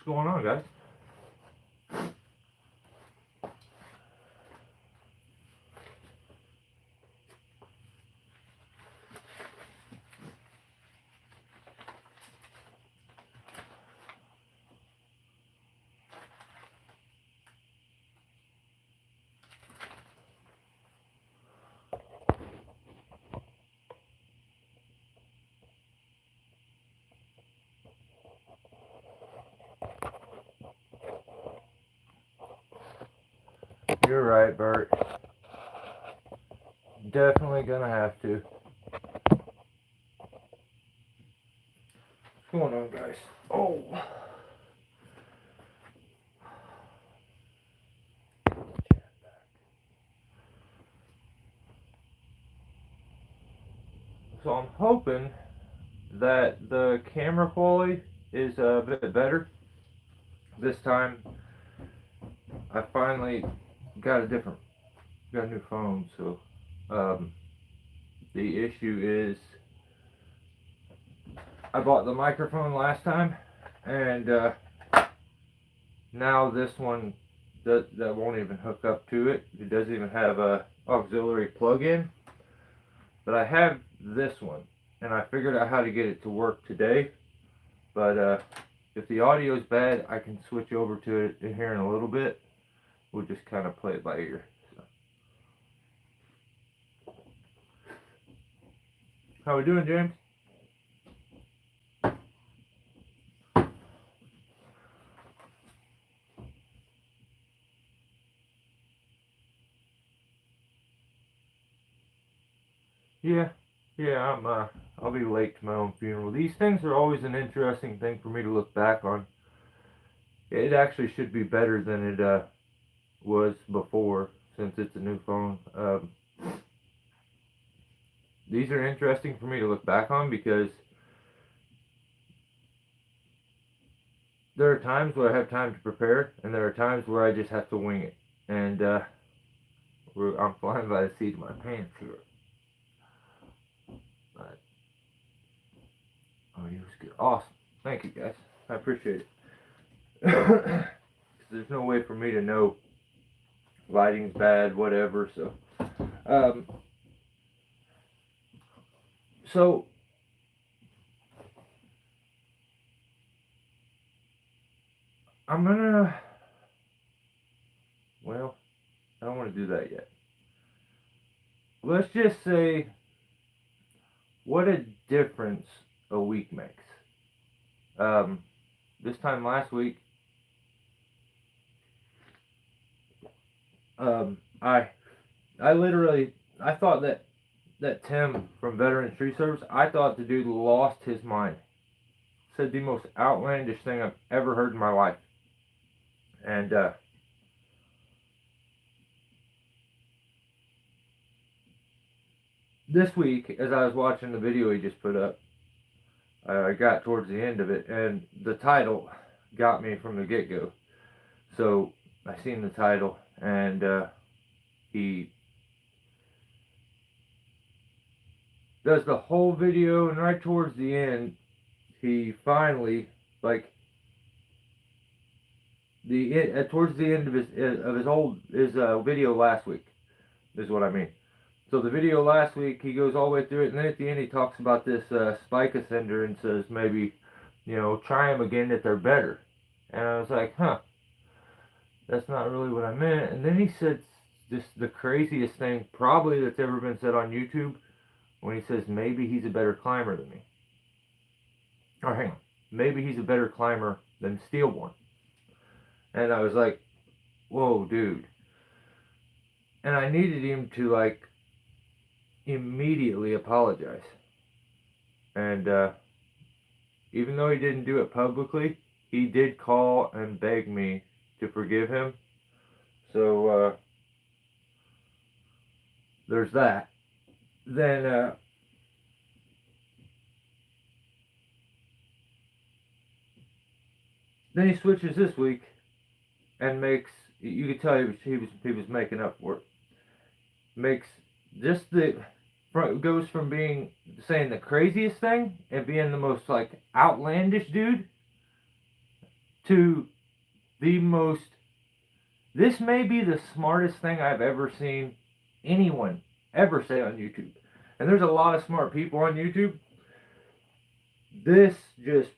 going on, guys? You're right, Bert. Definitely gonna have to. What's going on, guys? Oh. So I'm hoping that the camera quality is a bit better. This time, I finally got a new phone. So the issue is I bought the microphone last time, and now this one that won't even hook up to it. It doesn't even have a auxiliary plug-in. But I have this one, and I figured out how to get it to work today. But if the audio is bad, I can switch over to it here in a little bit. We'll just kind of play it by ear. So. How we doing, James? Yeah, I'll be late to my own funeral. These things are always an interesting thing for me to look back on. It actually should be better than it was before, since it's a new phone. These are interesting for me to look back on because there are times where I have time to prepare, and there are times where I just have to wing it. And I'm flying by the seat of my pants here. But, oh, you was good. Awesome. Thank you, guys. I appreciate it. There's no way for me to know lighting's bad, whatever. So, I'm gonna. Well, I don't want to do that yet. Let's just say what a difference a week makes. This time last week, I thought that Tim from Veterans Tree Service, I thought the dude lost his mind. Said the most outlandish thing I've ever heard in my life. And this week, as I was watching the video he just put up, I got towards the end of it, and the title got me from the get-go. So I seen the title, and he does the whole video, and right towards the end, he finally, like, towards the end of his video last week, is what I mean. So the video last week, he goes all the way through it, and then at the end he talks about this spike ascender and says maybe, try them again if they're better. And I was like, that's not really what I meant. And then he said just the craziest thing probably that's ever been said on YouTube, when he says maybe he's a better climber than me. Or hang on, maybe he's a better climber than Steelborn. And I was like, whoa, dude. And I needed him to, like, immediately apologize. And even though he didn't do it publicly, he did call and beg me to forgive him. So there's that. Then he switches this week and makes, you could tell he was making up for it. Makes just goes from saying the craziest thing and being the most, like, outlandish dude to the most, this may be the smartest thing I've ever seen anyone ever say on YouTube. And there's a lot of smart people on YouTube. This just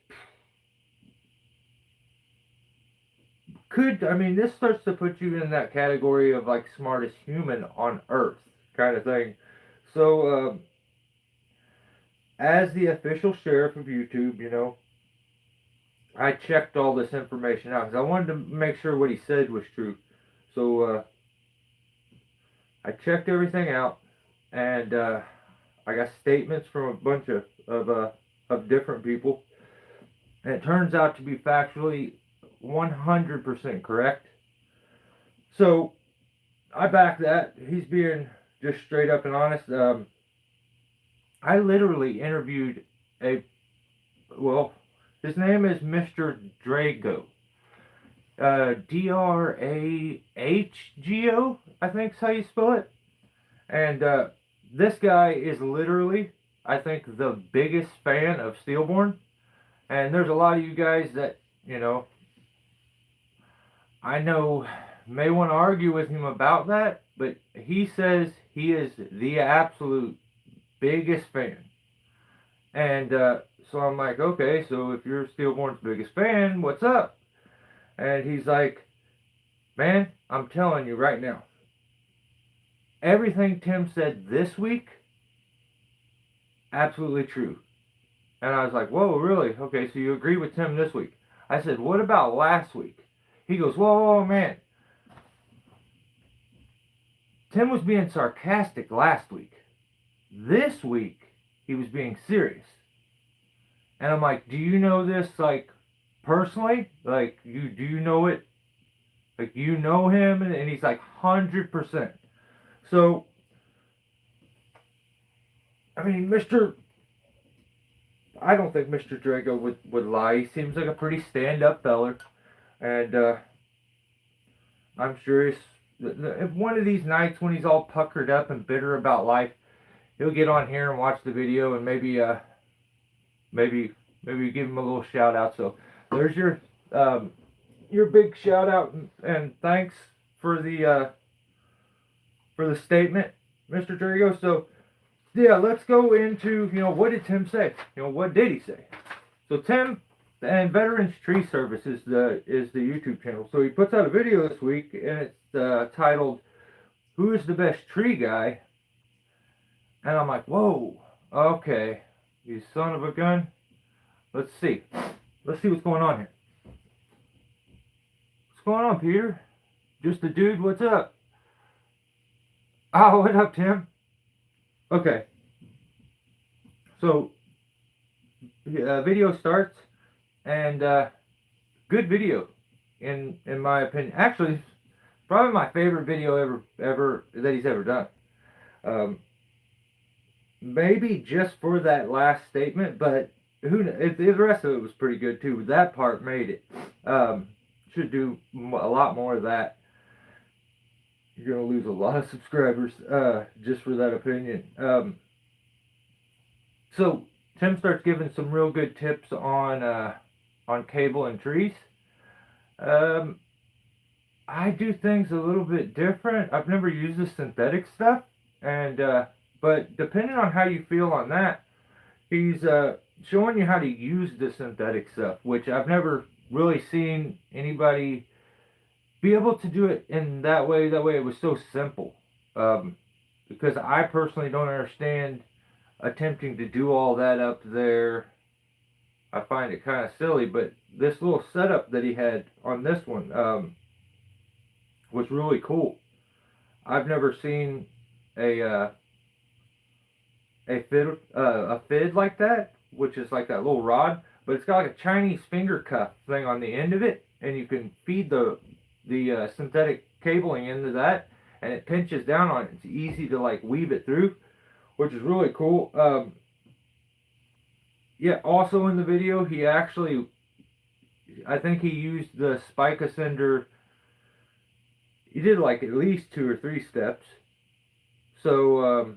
this starts to put you in that category of like smartest human on earth kind of thing. So, as the official sheriff of YouTube, I checked all this information out because I wanted to make sure what he said was true. So, I checked everything out, and I got statements from a bunch of different people, and it turns out to be factually 100% correct. So I back that. He's being just straight up and honest. I literally interviewed his name is Mr. Drago. Drahgo, I think is how you spell it. And this guy is literally, I think, the biggest fan of Steelborn. And there's a lot of you guys that, I know may want to argue with him about that, but he says he is the absolute biggest fan. And so I'm like, okay, so if you're Steelborn's biggest fan, what's up? And he's like, man, I'm telling you right now, everything Tim said this week, absolutely true. And I was like, whoa, really? Okay, so you agree with Tim this week? I said, what about last week? He goes, whoa, man. Tim was being sarcastic last week. This week, he was being serious. And I'm like, do you know this, like, personally? Like, do you know it? Like, you know him? And he's like, 100%. So, I don't think Mr. Drago would lie. He seems like a pretty stand-up feller. And I'm sure if one of these nights when he's all puckered up and bitter about life, he'll get on here and watch the video and maybe give him a little shout out. So there's your big shout out and thanks for the statement, Mr. Drago. So yeah, let's go into what did Tim say? What did he say? So Tim and Veterans Tree Service is the YouTube channel. So he puts out a video this week, and it's titled "Who is the best tree guy?" And I'm like, whoa, okay, you son of a gun. Let's see what's going on here. What's going on, Peter? Just a dude. What's up? Oh, what up, Tim? Okay. So video starts. And good video, in my opinion. Actually, probably my favorite video ever that he's ever done. Maybe just for that last statement, but the rest of it was pretty good too. That part made it. Should do a lot more of that. You're gonna lose a lot of subscribers just for that opinion. So Tim starts giving some real good tips on cable and trees. I do things a little bit different. I've never used the synthetic stuff, and but depending on how you feel on that, he's showing you how to use the synthetic stuff, which I've never really seen anybody be able to do it in that way. That way, it was so simple. Because I personally don't understand attempting to do all that up there. I find it kind of silly, but this little setup that he had on this one was really cool. I've never seen a fid like that, which is like that little rod, but it's got like a Chinese finger cuff thing on the end of it, and you can feed the synthetic cabling into that, and it pinches down on it. It's easy to like weave it through, which is really cool. Yeah, also in the video, I think he used the spike ascender. He did like at least 2 or 3 steps. So,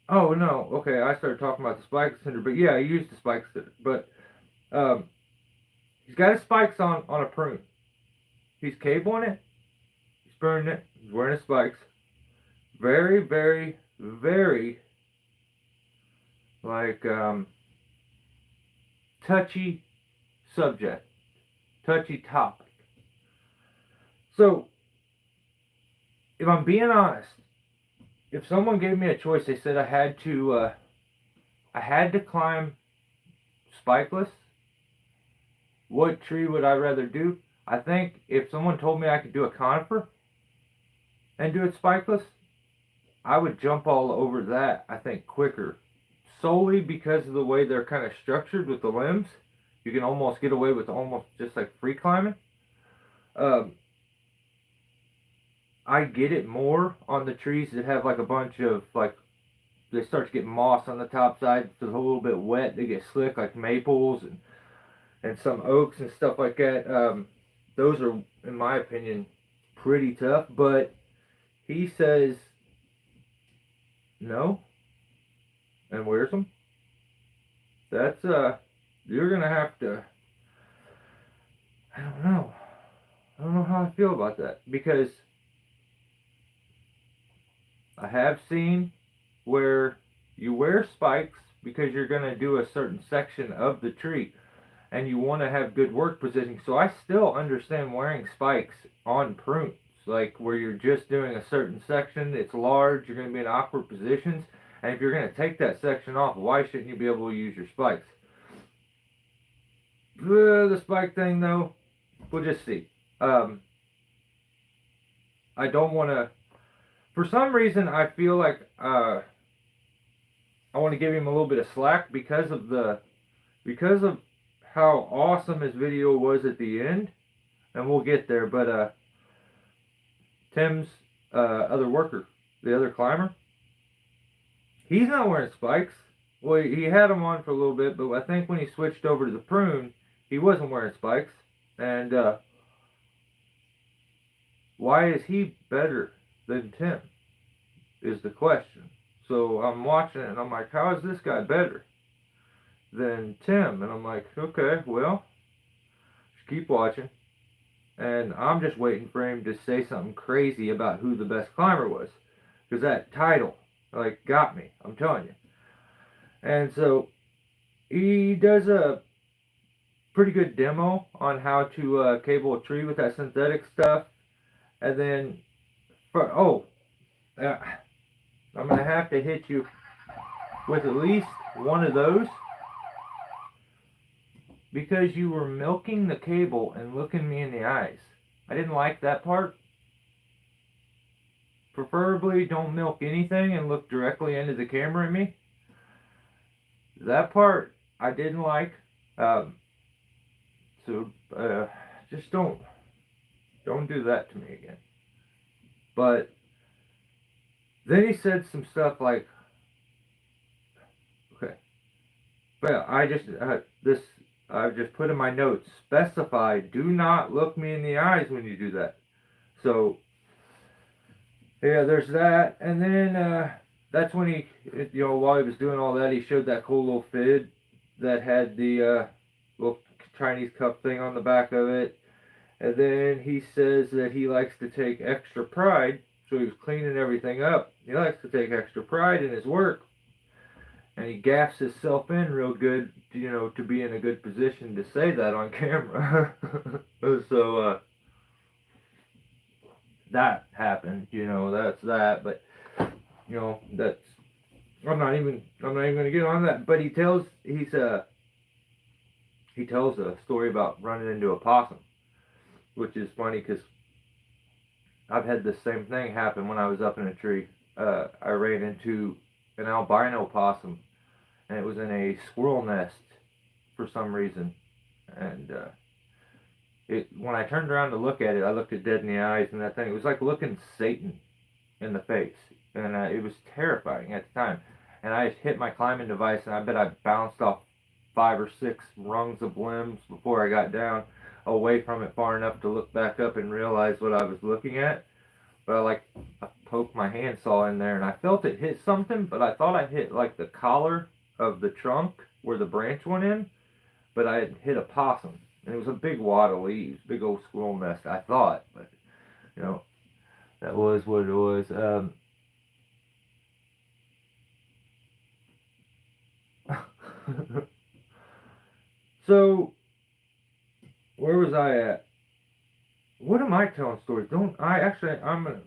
oh no, okay, I started talking about the spike ascender, but yeah, I used the spike ascender. But He's got his spikes on a prune. He's cabling it. He's pruning it. He's wearing his spikes. Very, very, very like touchy subject, touchy topic. So, if I'm being honest, if someone gave me a choice, they said I had to climb spikeless, what tree would I rather do? I think if someone told me I could do a conifer and do it spikeless, I would jump all over that, I think, quicker. Solely because of the way they're kind of structured with the limbs. You can almost get away with almost just like free climbing. I get it more on the trees that have like a bunch of like, they start to get moss on the top side, so it's a little bit wet, they get slick, like maples and some oaks and stuff like that. Those are, in my opinion, pretty tough, but he says no and wears them. That's, you're gonna have to, I don't know. I don't know how I feel about that, because I have seen where you wear spikes because you're going to do a certain section of the tree and you want to have good work positioning. So I still understand wearing spikes on prunes, like where you're just doing a certain section, it's large, you're going to be in awkward positions, and if you're going to take that section off, why shouldn't you be able to use your spikes? The spike thing, though, we'll just see. I don't want to. For some reason, I feel like I want to give him a little bit of slack because of how awesome his video was at the end, and we'll get there. But Tim's other worker, the other climber, he's not wearing spikes. Well, he had them on for a little bit, but I think when he switched over to the prune, he wasn't wearing spikes. And why is he better than Tim is the question. So I'm watching it and I'm like, how is this guy better than Tim? And I'm like, okay, well, just keep watching. And I'm just waiting for him to say something crazy about who the best climber was. Because that title, like, got me, I'm telling you. And so he does a pretty good demo on how to cable a tree with that synthetic stuff. And then, I'm going to have to hit you with at least one of those, because you were milking the cable and looking me in the eyes. I didn't like that part. Preferably don't milk anything and look directly into the camera at me. That part I didn't like. Just don't do that to me again. But then he said some stuff like, okay, well, I've just put in my notes, specify, do not look me in the eyes when you do that. So, yeah, there's that. And then, that's when he, while he was doing all that, he showed that cool little fid that had the, little Chinese cup thing on the back of it. And then he says that he likes to take extra pride. So he was cleaning everything up. He likes to take extra pride in his work. And he gaffs himself in real good, to be in a good position to say that on camera. So, that happened, that's that. But, that's, I'm not even going to get on that. But he tells a story about running into a possum, which is funny because I've had the same thing happen when I was up in a tree. I ran into an albino possum, and it was in a squirrel nest for some reason. And when I turned around to look at it, I looked it dead in the eyes, and that thing, it was like looking Satan in the face. And it was terrifying at the time. And I hit my climbing device, and I bet I bounced off 5 or 6 rungs of limbs before I got down away from it far enough to look back up and realize what I was looking at. But I poked my handsaw in there and I felt it hit something, but I thought I hit like the collar of the trunk where the branch went in. but I had hit a possum, and it was a big wad of leaves, big old squirrel nest, I thought, but you know, that was what it was. So, where was I at? What am I telling stories? I'm gonna,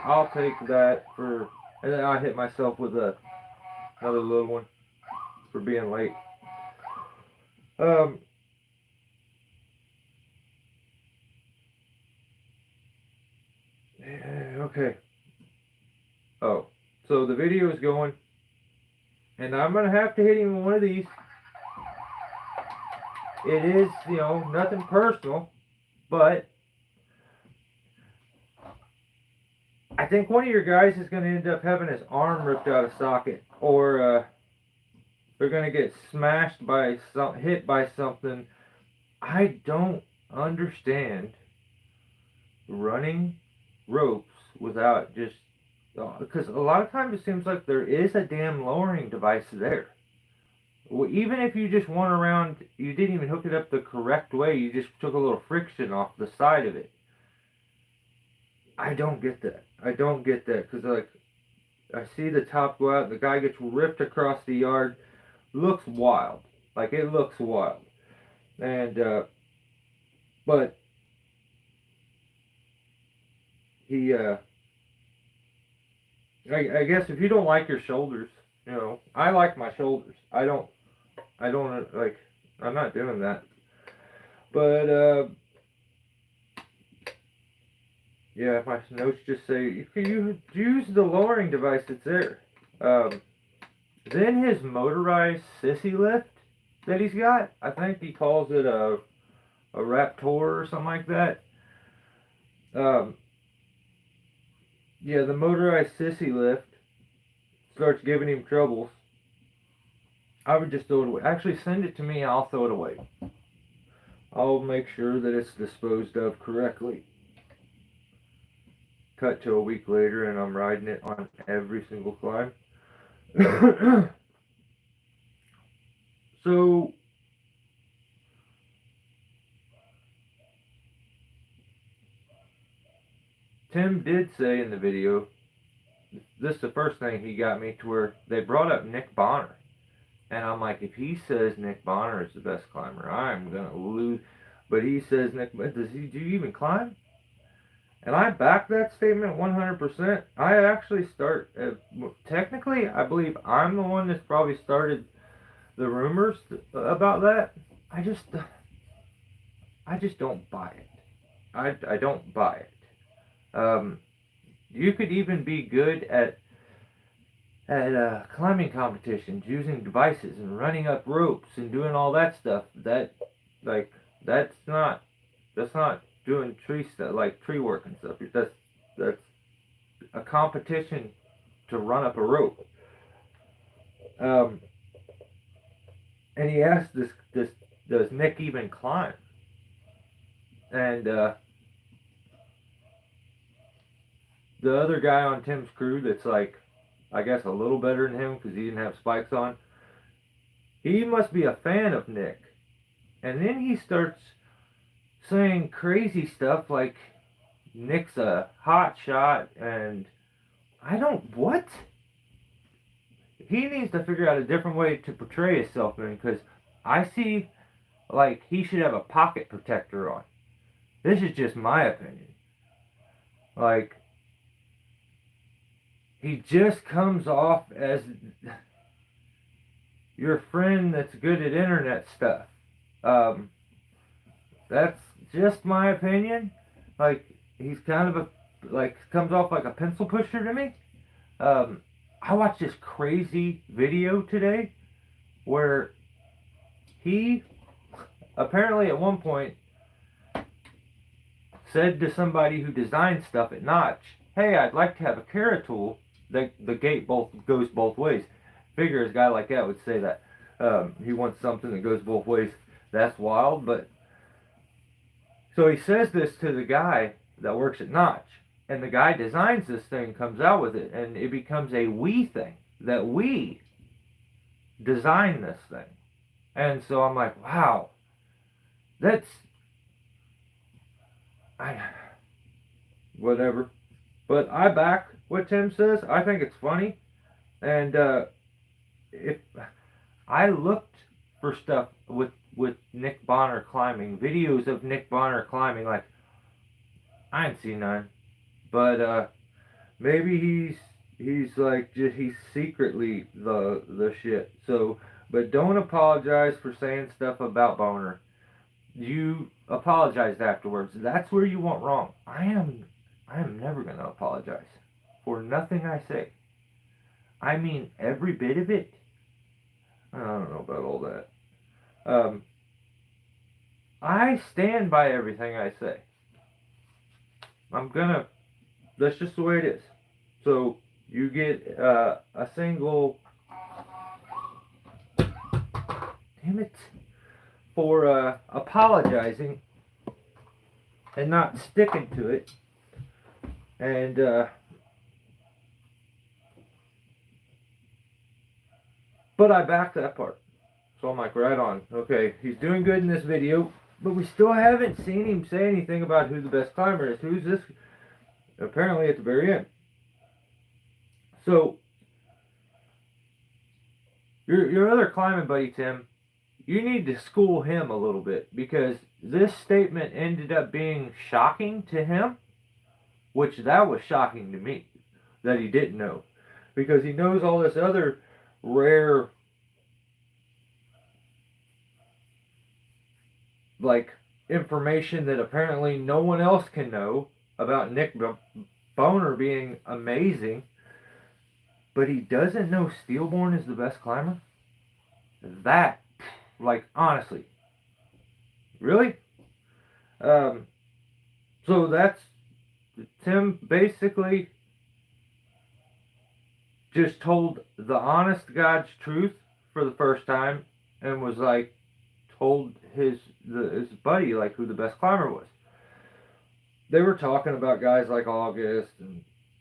I'll take that for, and then I hit myself with another little one for being late. Um, okay. Oh, so the video is going, and I'm gonna have to hit him with one of these. It is, nothing personal, but I think one of your guys is gonna end up having his arm ripped out of socket, or they're gonna get smashed by hit by something. I don't understand running ropes without just, because a lot of times it seems like there is a damn lowering device there. Well, even if you just went around, you didn't even hook it up the correct way, you just took a little friction off the side of it. I don't get that. Because, like, I see the top go out, the guy gets ripped across the yard. Looks wild. Like, it looks wild. And, but, he, I guess if you don't like your shoulders, I like my shoulders. I don't, like, I'm not doing that. But, yeah, my notes just say, you can use the lowering device that's there. Then his motorized sissy lift that he's got, I think he calls it a Raptor or something like that. Yeah, the motorized sissy lift starts giving him troubles. I would just throw it away. Actually, send it to me, I'll throw it away. I'll make sure that it's disposed of correctly. Cut to a week later and I'm riding it on every single climb. So, Tim did say in the video, this is the first thing he got me to where they brought up Nick Bonner. And I'm like, if he says Nick Bonner is the best climber, I'm going to lose. But he says, do you even climb? And I back that statement 100%. I actually technically, I believe I'm the one that's probably started the rumors about that. I just don't buy it. I don't buy it. You could even be good at climbing competitions, using devices and running up ropes and doing all that stuff. That's not doing tree stuff, like tree work and stuff. That's a competition to run up a rope. And he asked this, does Nick even climb? And the other guy on Tim's crew that's like, I guess a little better than him because he didn't have spikes on, he must be a fan of Nick. And then he starts saying crazy stuff like Nick's a hot shot, and what? He needs to figure out a different way to portray himself, man, because I see like he should have a pocket protector on. This is just my opinion. Like, he just comes off as your friend that's good at internet stuff. That's just my opinion. Like, he's kind of comes off like a pencil pusher to me. I watched this crazy video today where he apparently at one point said to somebody who designed stuff at Notch, hey, I'd like to have a Kara tool that the gate goes both ways. Figure a guy like that would say that. He wants something that goes both ways. That's wild, but... So he says this to the guy that works at Notch, and the guy designs this thing, comes out with it, and it becomes a we thing. That we design this thing. And so I'm like, wow, that's whatever. But I back what Tim says. I think it's funny, and if I looked for stuff with Nick Bonner climbing, videos of Nick Bonner climbing, like I ain't seen none, but maybe he's like just he's secretly the shit. So, but don't apologize for saying stuff about Boner. You apologized afterwards. That's where you went wrong. I am never gonna apologize for nothing I say. I mean every bit of it. I don't know about all that. I stand by everything I say. That's just the way it is. So you get a single, damn it, for apologizing and not sticking to it. And but I back that part. So I'm like, right on. Okay, he's doing good in this video, but we still haven't seen him say anything about who the best climber is. Who's this? Apparently at the very end. So, your other climbing buddy, Tim, you need to school him a little bit, because this statement ended up being shocking to him, which that was shocking to me, that he didn't know. Because he knows all this other rare, like, information that apparently no one else can know about Nick Boner being amazing, but he doesn't know Steelborn is the best climber? That, like, honestly. Really? So that's, Tim basically just told the honest God's truth for the first time, and was like, told his buddy, like, who the best climber was. They were talking about guys like August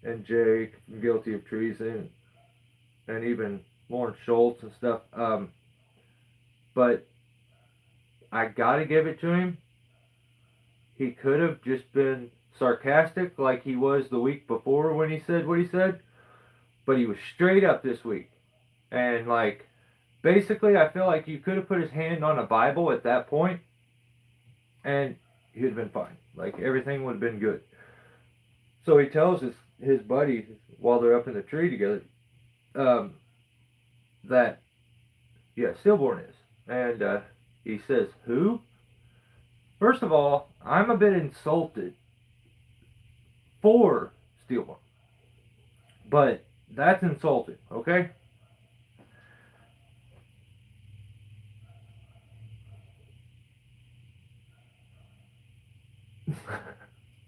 and Jake, guilty of treason, and even Lawrence Schultz and stuff. But I gotta give it to him. He could have just been sarcastic like he was the week before when he said what he said, but he was straight up this week. And, like, basically I feel like you could have put his hand on a Bible at that point, and he'd have been fine. Like, everything would have been good. So he tells his buddy, while they're up in the tree together, that, yeah, Steelborn is. And he says, who? First of all, I'm a bit insulted for Steelborn. But that's insulting, okay?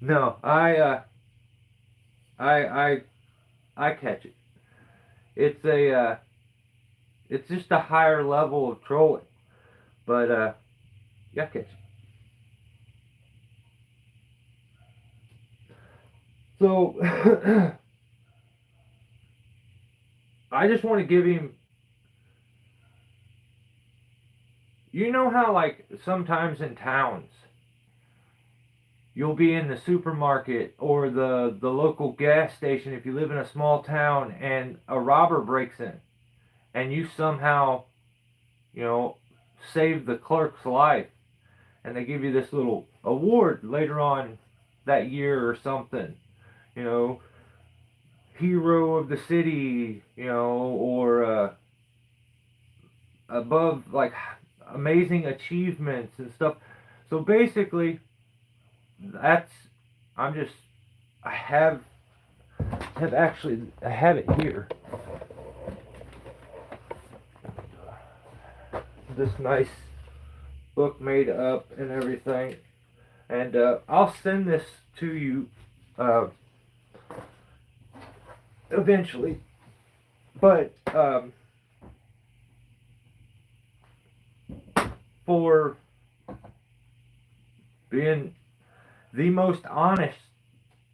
No, I catch it. It's just a higher level of trolling. But yeah, I catch it. So I just want to give him, you know how, like, sometimes in towns you'll be in the supermarket or the local gas station if you live in a small town, and a robber breaks in, and you somehow, save the clerk's life, and they give you this little award later on that year or something, hero of the city, or above, like, amazing achievements and stuff. So basically, I have it here. This nice book made up and everything, and I'll send this to you eventually, but for being the most honest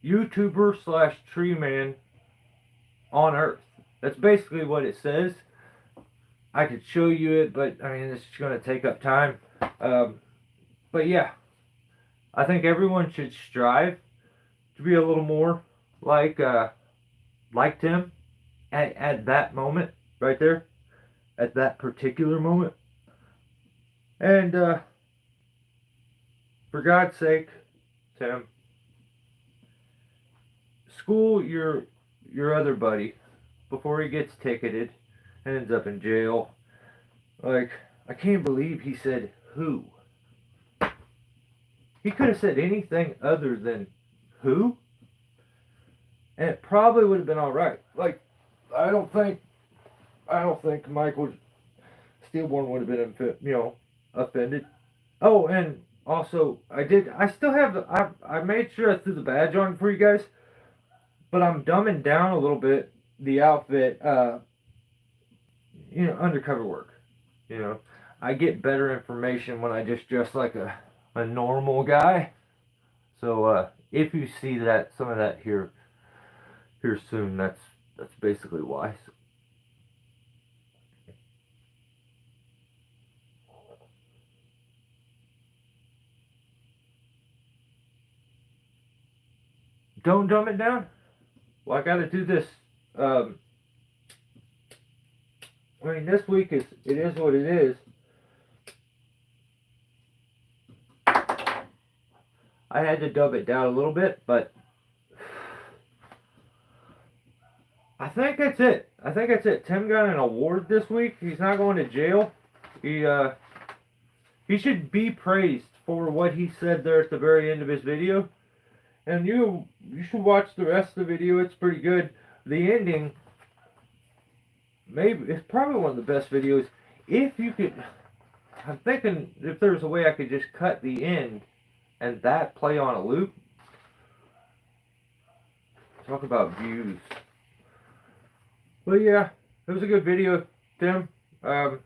YouTuber slash tree man on earth. That's basically what it says. I could show you it, but I mean, it's going to take up time. But yeah, I think everyone should strive to be a little more like Tim at that moment right there, at that particular moment. And for God's sake, Tim, school your other buddy before he gets ticketed, ends up in jail. Like, I can't believe he said who. He could have said anything other than who, and it probably would have been all right. Like, I don't think Michael Steelborn would have been, offended. Oh, and also, I still have, I made sure I threw the badge on for you guys, but I'm dumbing down a little bit the outfit, undercover work. I get better information when I just dress like a normal guy. So, if you see some of that here soon, that's basically why. So, don't dumb it down. Well, I got to do this. I mean, this week it is what it is. I had to dub it down a little bit, but I think that's it. Tim got an award this week. He's not going to jail. He should be praised for what he said there at the very end of his video. And you should watch the rest of the video. It's pretty good. The ending, maybe it's probably one of the best videos. If you could, I'm thinking if there's a way I could just cut the end and that play on a loop. Talk about views. But yeah, it was a good video, Tim. It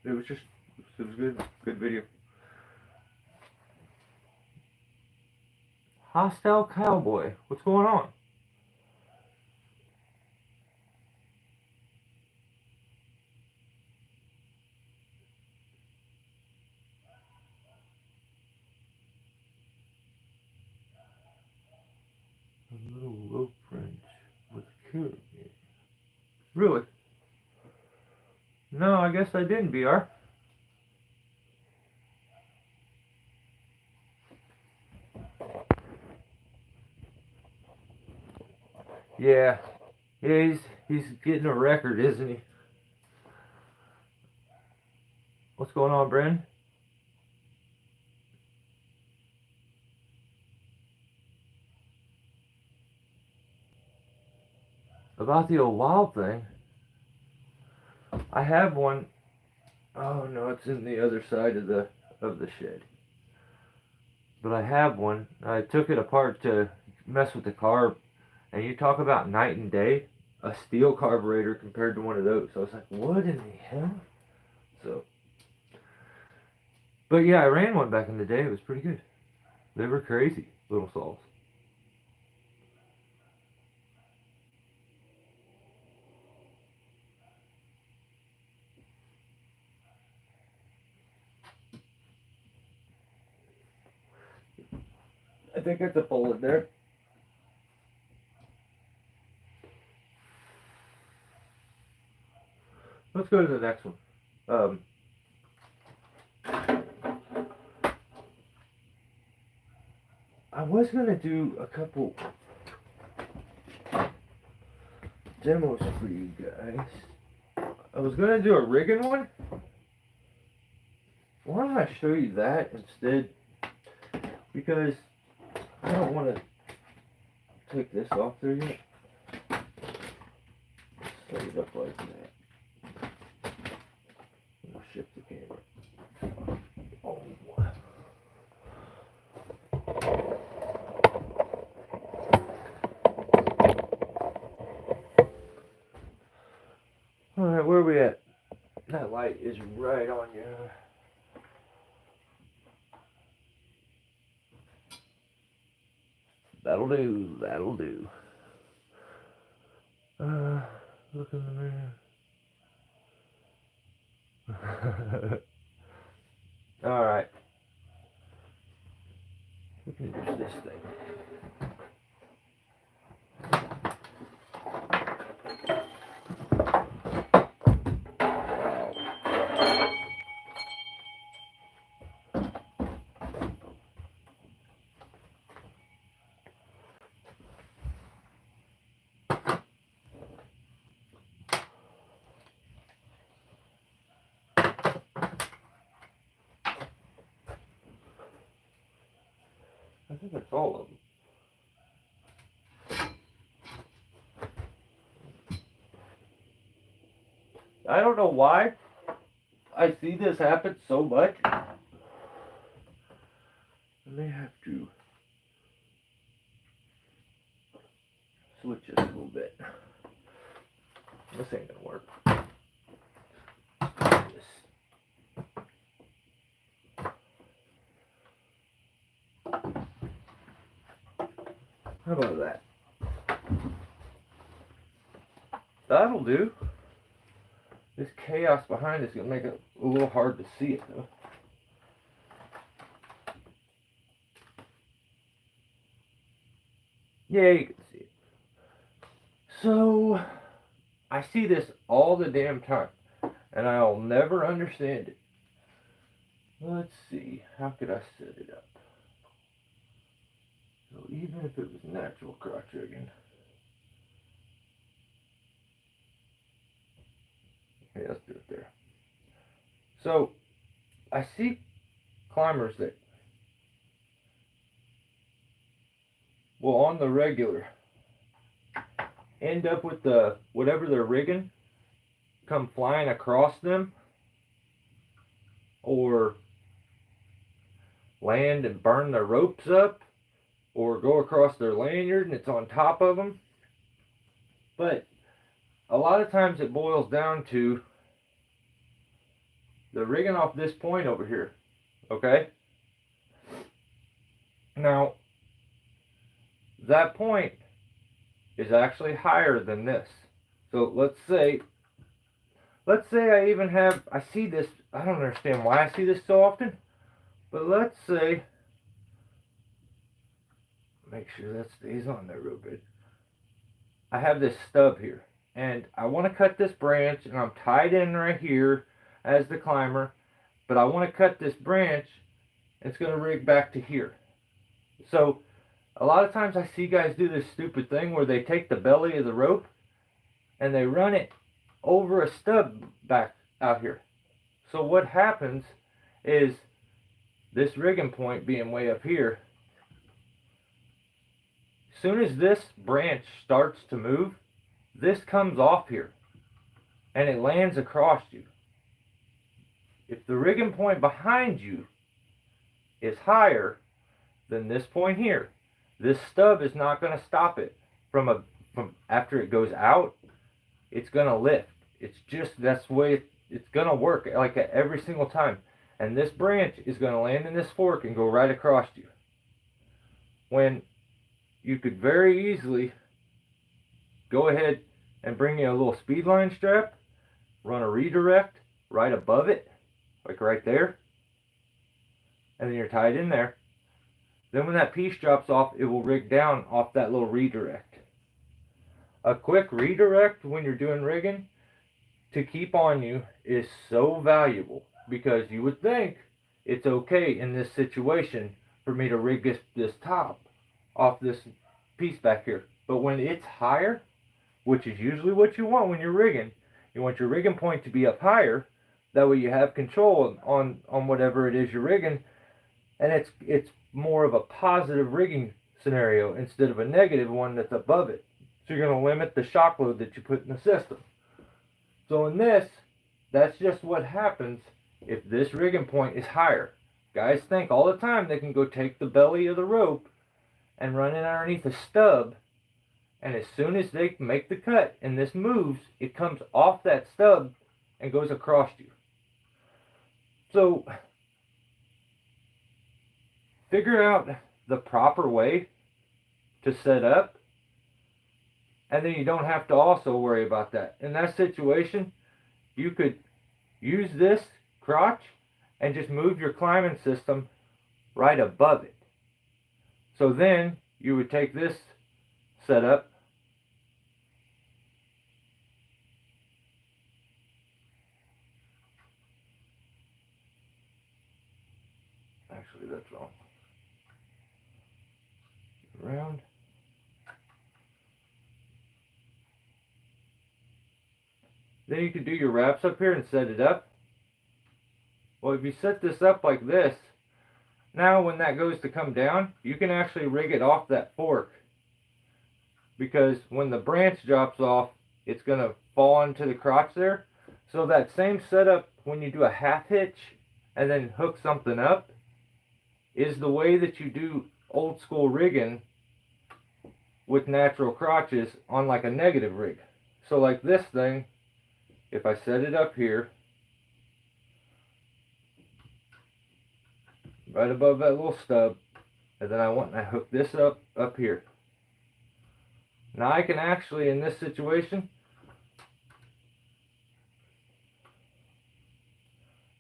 was good video. Hostile Cowboy, what's going on? A little rope wrench with carrot. Really? No, I guess I didn't, BR. Yeah, he's getting a record, isn't he? What's going on, Bren? About the old wild thing, I have one. Oh no, it's in the other side of the shed. But I have one. I took it apart to mess with the carb, and you talk about night and day. A steel carburetor compared to one of those. So I was like, what in the hell? So, but yeah, I ran one back in the day. It was pretty good. They were crazy little saws. I think that's a bullet there. Let's go to the next one. I was gonna do a couple demos for you guys. I was gonna do a rigging one. Why don't I show you that instead? Because I don't want to take this off there yet. Set it up like that. I'll shift the camera. Oh. Alright, where are we at? That light is right on you. That'll do. Look in the mirror. Alright. We can use this thing. I think that's all of them. I don't know why I see this happen so much. I may have to switch it a little bit. This ain't gonna work. How about that? That'll do. This chaos behind is gonna make it a little hard to see it though. Yeah, you can see it. So, I see this all the damn time, and I'll never understand it. Let's see, how could I set it up? So even if it was natural crotch rigging. Okay, let's do it there. So, I see climbers that will on the regular end up with the whatever they're rigging come flying across them, or land and burn their ropes up, or go across their lanyard and it's on top of them. But a lot of times it boils down to the rigging off this point over here. Okay? Now, that point is actually higher than this. So let's say I even have, I see this, I don't understand why I see this so often, but let's say, make sure that stays on there real good. I have this stub here, and I want to cut this branch, and I'm tied in right here as the climber, but I want to cut this branch, and it's going to rig back to here. So, a lot of times I see guys do this stupid thing where they take the belly of the rope, and they run it over a stub back out here. So what happens is, this rigging point being way up here, as soon as this branch starts to move, this comes off here and it lands across you. If the rigging point behind you is higher than this point here, this stub is not going to stop it from after it goes out. It's going to lift. It's just, that's the way it's going to work, like every single time. And this branch is going to land in this fork and go right across you. When you could very easily go ahead and bring you a little speed line strap, run a redirect right above it, like right there, and then you're tied in there. Then when that piece drops off, it will rig down off that little redirect. A quick redirect when you're doing rigging to keep on you is so valuable, because you would think it's okay in this situation for me to rig this top off this piece back here. But when it's higher, which is usually what you want when you're rigging, you want your rigging point to be up higher. That way you have control on whatever it is you're rigging, and it's more of a positive rigging scenario instead of a negative one that's above it. So you're going to limit the shock load that you put in the system. So in this, that's just what happens if this rigging point is higher. Guys think all the time they can go take the belly of the rope and run it underneath a stub, and as soon as they make the cut and this moves, it comes off that stub and goes across you. So figure out the proper way to set up, and then you don't have to also worry about that. In that situation, you could use this crotch and just move your climbing system right above it. So then you would take this setup, actually that's wrong, around, then you can do your wraps up here and set it up. Well, if you set this up like this, now when that goes to come down, you can actually rig it off that fork, because when the branch drops off, it's going to fall into the crotch there. So that same setup when you do a half hitch and then hook something up is the way that you do old school rigging with natural crotches on like a negative rig. So like this thing, if I set it up here, right above that little stub, and then I want to hook this up here. Now I can actually, in this situation,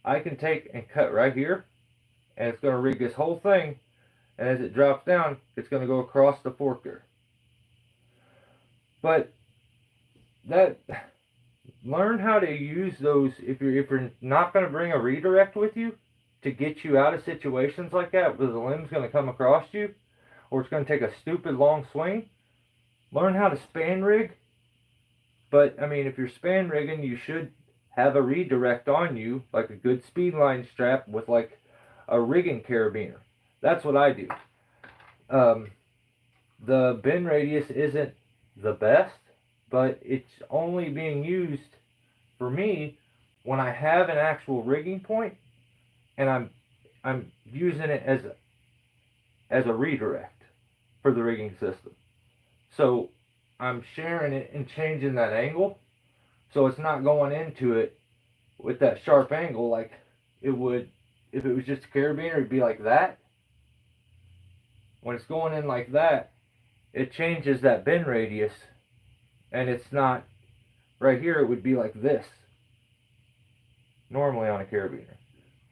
I can take and cut right here, and it's going to rig this whole thing, and as it drops down, it's going to go across the fork there. But that, learn how to use those if you're not going to bring a redirect with you to get you out of situations like that where the limb's going to come across you, or it's going to take a stupid long swing. Learn how to span rig. But I mean, if you're span rigging, you should have a redirect on you, like a good speed line strap with like a rigging carabiner. That's what I do. The bend radius isn't the best, but it's only being used for me when I have an actual rigging point and I'm using it as a redirect for the rigging system. So I'm sharing it and changing that angle, so it's not going into it with that sharp angle like it would if it was just a carabiner. It'd be like that. When it's going in like that, it changes that bend radius, and it's not right here. It would be like this normally on a carabiner,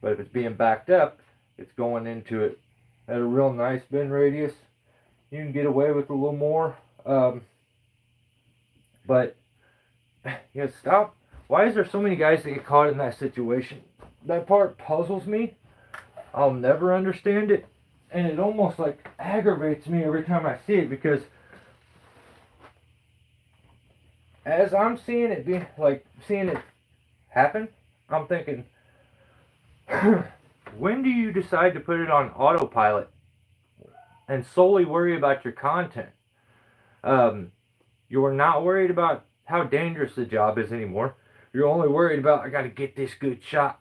but if it's being backed up, it's going into it at a real nice bend radius. You can get away with a little more. But yeah, stop. Why is there so many guys that get caught in that situation? That part puzzles me. I'll never understand it, and it almost like aggravates me every time I see it, because as I'm seeing it happen, I'm thinking, when do you decide to put it on autopilot and solely worry about your content? You're not worried about how dangerous the job is anymore. You're only worried about, I got to get this good shot.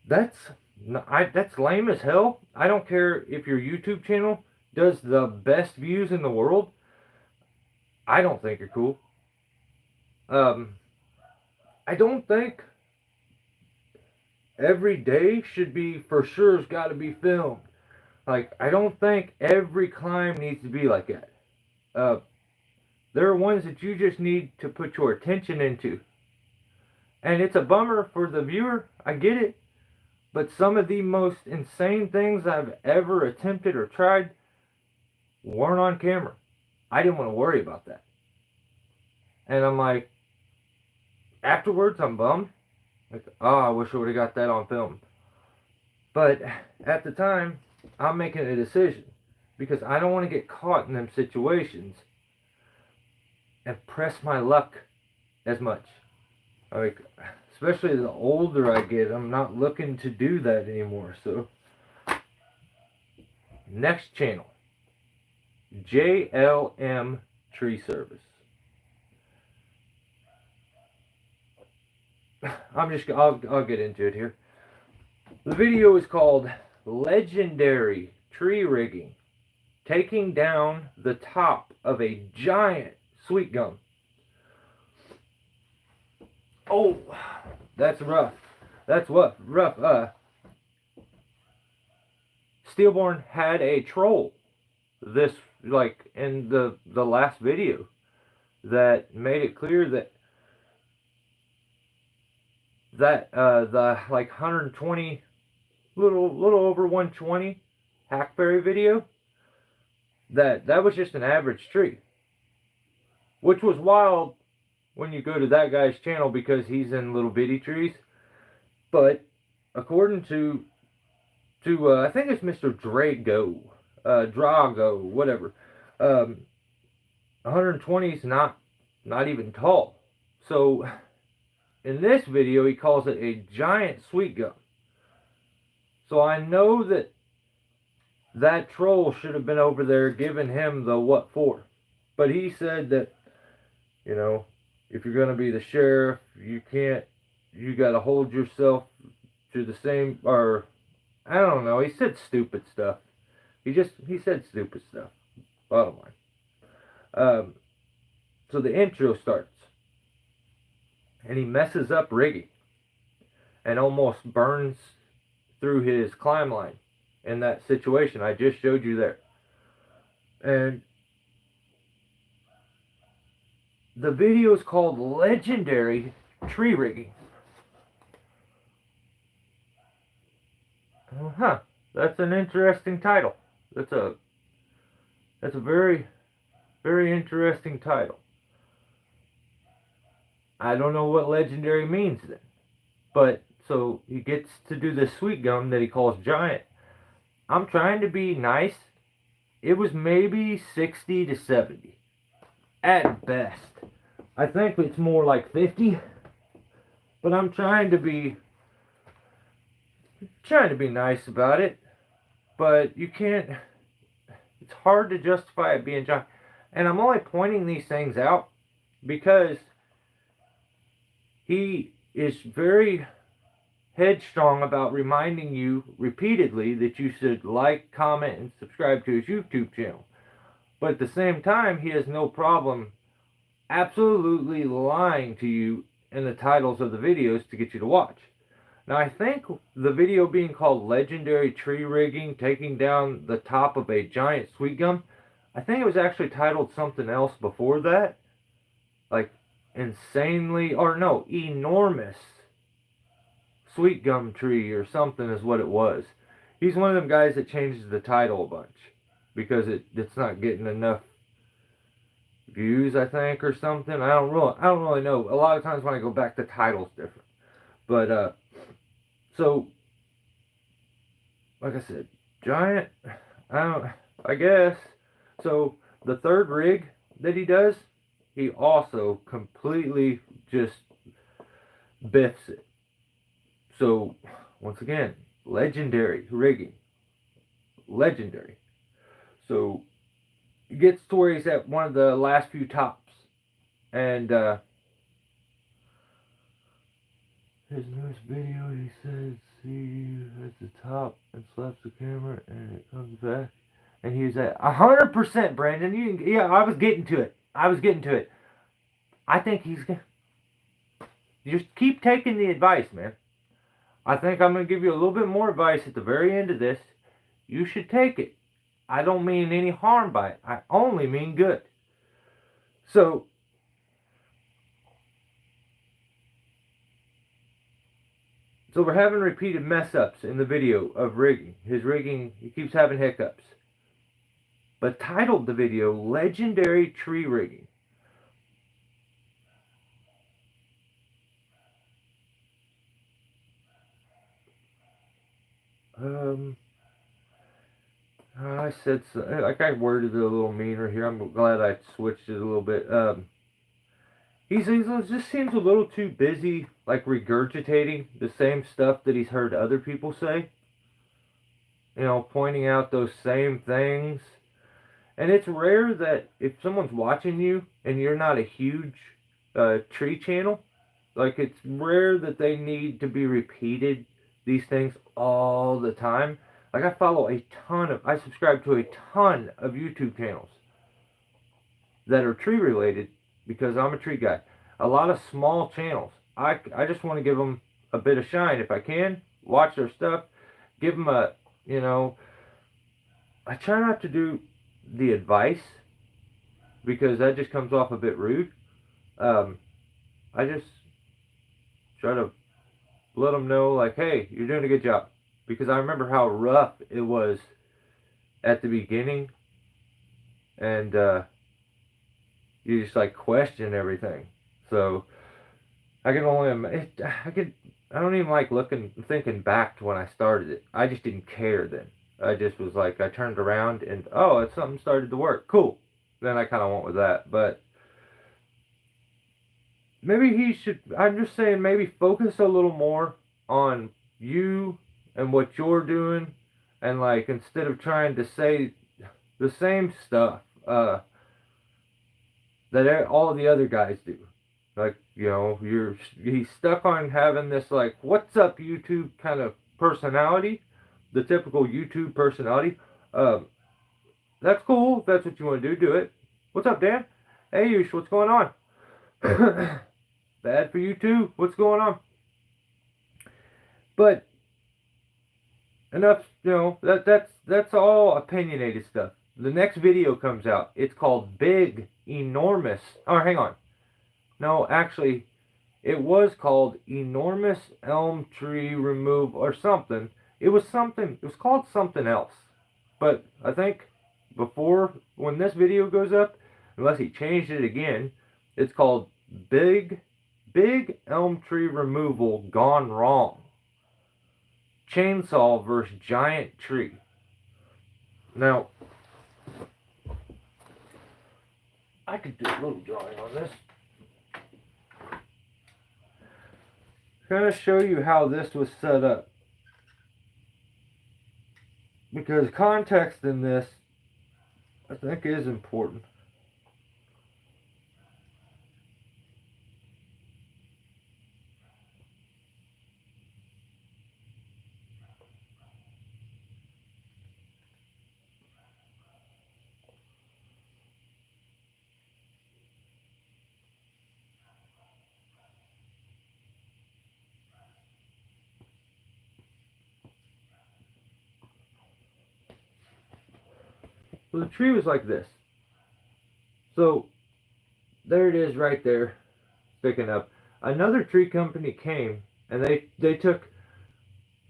That's lame as hell. I don't care if your YouTube channel does the best views in the world. I don't think you're cool. I don't think every day should be for sure has got to be filmed. Like, I don't think every climb needs to be like that. There are ones that you just need to put your attention into. And it's a bummer for the viewer, I get it. But some of the most insane things I've ever attempted or tried weren't on camera. I didn't want to worry about that. And I'm like, afterwards I'm bummed. Like, oh, I wish I would have got that on film. But at the time, I'm making a decision, because I don't want to get caught in them situations and press my luck as much. Like, especially the older I get, I'm not looking to do that anymore. So, next channel, JLM Tree Service. I'll get into it here. The video is called Legendary Tree Rigging, taking down the top of a giant sweet gum. Oh, that's rough. That's what rough. Steelborn had a troll this, like, in the last video. that made it clear that the like 120, little over 120 hackberry video, that was just an average tree, which was wild when you go to that guy's channel because he's in little bitty trees. But according to I think it's Mr. Drago, whatever. 120 is not even tall. So in this video, he calls it a giant sweet gum. So I know that troll should have been over there giving him the what for. But he said that, if you're going to be the sheriff, you got to hold yourself to the same, or I don't know. He said stupid stuff. He said stupid stuff. Bottom line. So the intro starts, and he messes up rigging, and almost burns through his climb line in that situation I just showed you there. And the video is called Legendary Tree Rigging. That's an interesting title. That's a very, very interesting title. I don't know what legendary means then. But, so he gets to do this sweet gum that he calls giant. I'm trying to be nice. It was maybe 60 to 70. At best. I think it's more like 50. But I'm trying to be nice about it. But you can't, it's hard to justify it being giant. And I'm only pointing these things out because he is very headstrong about reminding you repeatedly that you should like, comment, and subscribe to his YouTube channel. But at the same time, he has no problem absolutely lying to you in the titles of the videos to get you to watch. Now, I think the video being called Legendary Tree Rigging, taking down the top of a giant sweet gum, I think it was actually titled something else before that. Like, enormous sweet gum tree or something is what it was. He's one of them guys that changes the title a bunch because it's not getting enough views, I think, or something. I don't really know. A lot of times when I go back, the title's different. But so like I said, giant. I guess. So the third rig that he does, he also completely just biffs it. So once again, legendary rigging. Legendary. So he gets to where he's at one of the last few tops. And his newest video, he says, see you at the top, and slaps the camera, and it comes back. And he's at 100%, Brandon. I was getting to it. I think he's going to just keep taking the advice, man. I think I'm going to give you a little bit more advice at the very end of this. You should take it. I don't mean any harm by it. I only mean good. So we're having repeated mess ups in the video of rigging. His rigging, he keeps having hiccups. But titled the video Legendary Tree Rigging. I said so, like I worded it a little meaner here. I'm glad I switched it a little bit. He just seems a little too busy, like regurgitating the same stuff that he's heard other people say. Pointing out those same things. And it's rare that if someone's watching you and you're not a huge tree channel, like it's rare that they need to be repeated these things all the time. Like I subscribe to a ton of YouTube channels that are tree related because I'm a tree guy. A lot of small channels. I just want to give them a bit of shine if I can. Watch their stuff. Give them a, I try not to do the advice because that just comes off a bit rude. I just try to let them know, like, hey, you're doing a good job. Because I remember how rough it was at the beginning, and you just like question everything. So I can only I don't even like thinking back to when I started it. I just didn't care then. I just was like, I turned around and, oh, it's something started to work. Cool. Then I kind of went with that. But maybe he should, I'm just saying, maybe focus a little more on you and what you're doing. And like, instead of trying to say the same stuff that all the other guys do. Like, you know, he's stuck on having this like, what's up YouTube kind of personality, the typical YouTube personality. That's cool. If that's what you want to do it. What's up, Dan? Hey, Yush, what's going on? Bad for you too. What's going on? But enough, you know, that's all opinionated stuff. The next video comes out. It's called Big Enormous. Oh, hang on. No, actually, it was called Enormous Elm Tree Remove or something. It was called something else. But I think when this video goes up, unless he changed it again, it's called Big Elm Tree Removal Gone Wrong. Chainsaw versus Giant Tree. Now, I could do a little drawing on this. Kind of show you how this was set up. Because context in this, I think, is important. So the tree was like this. So there it is right there, sticking up. Another tree company came and they took,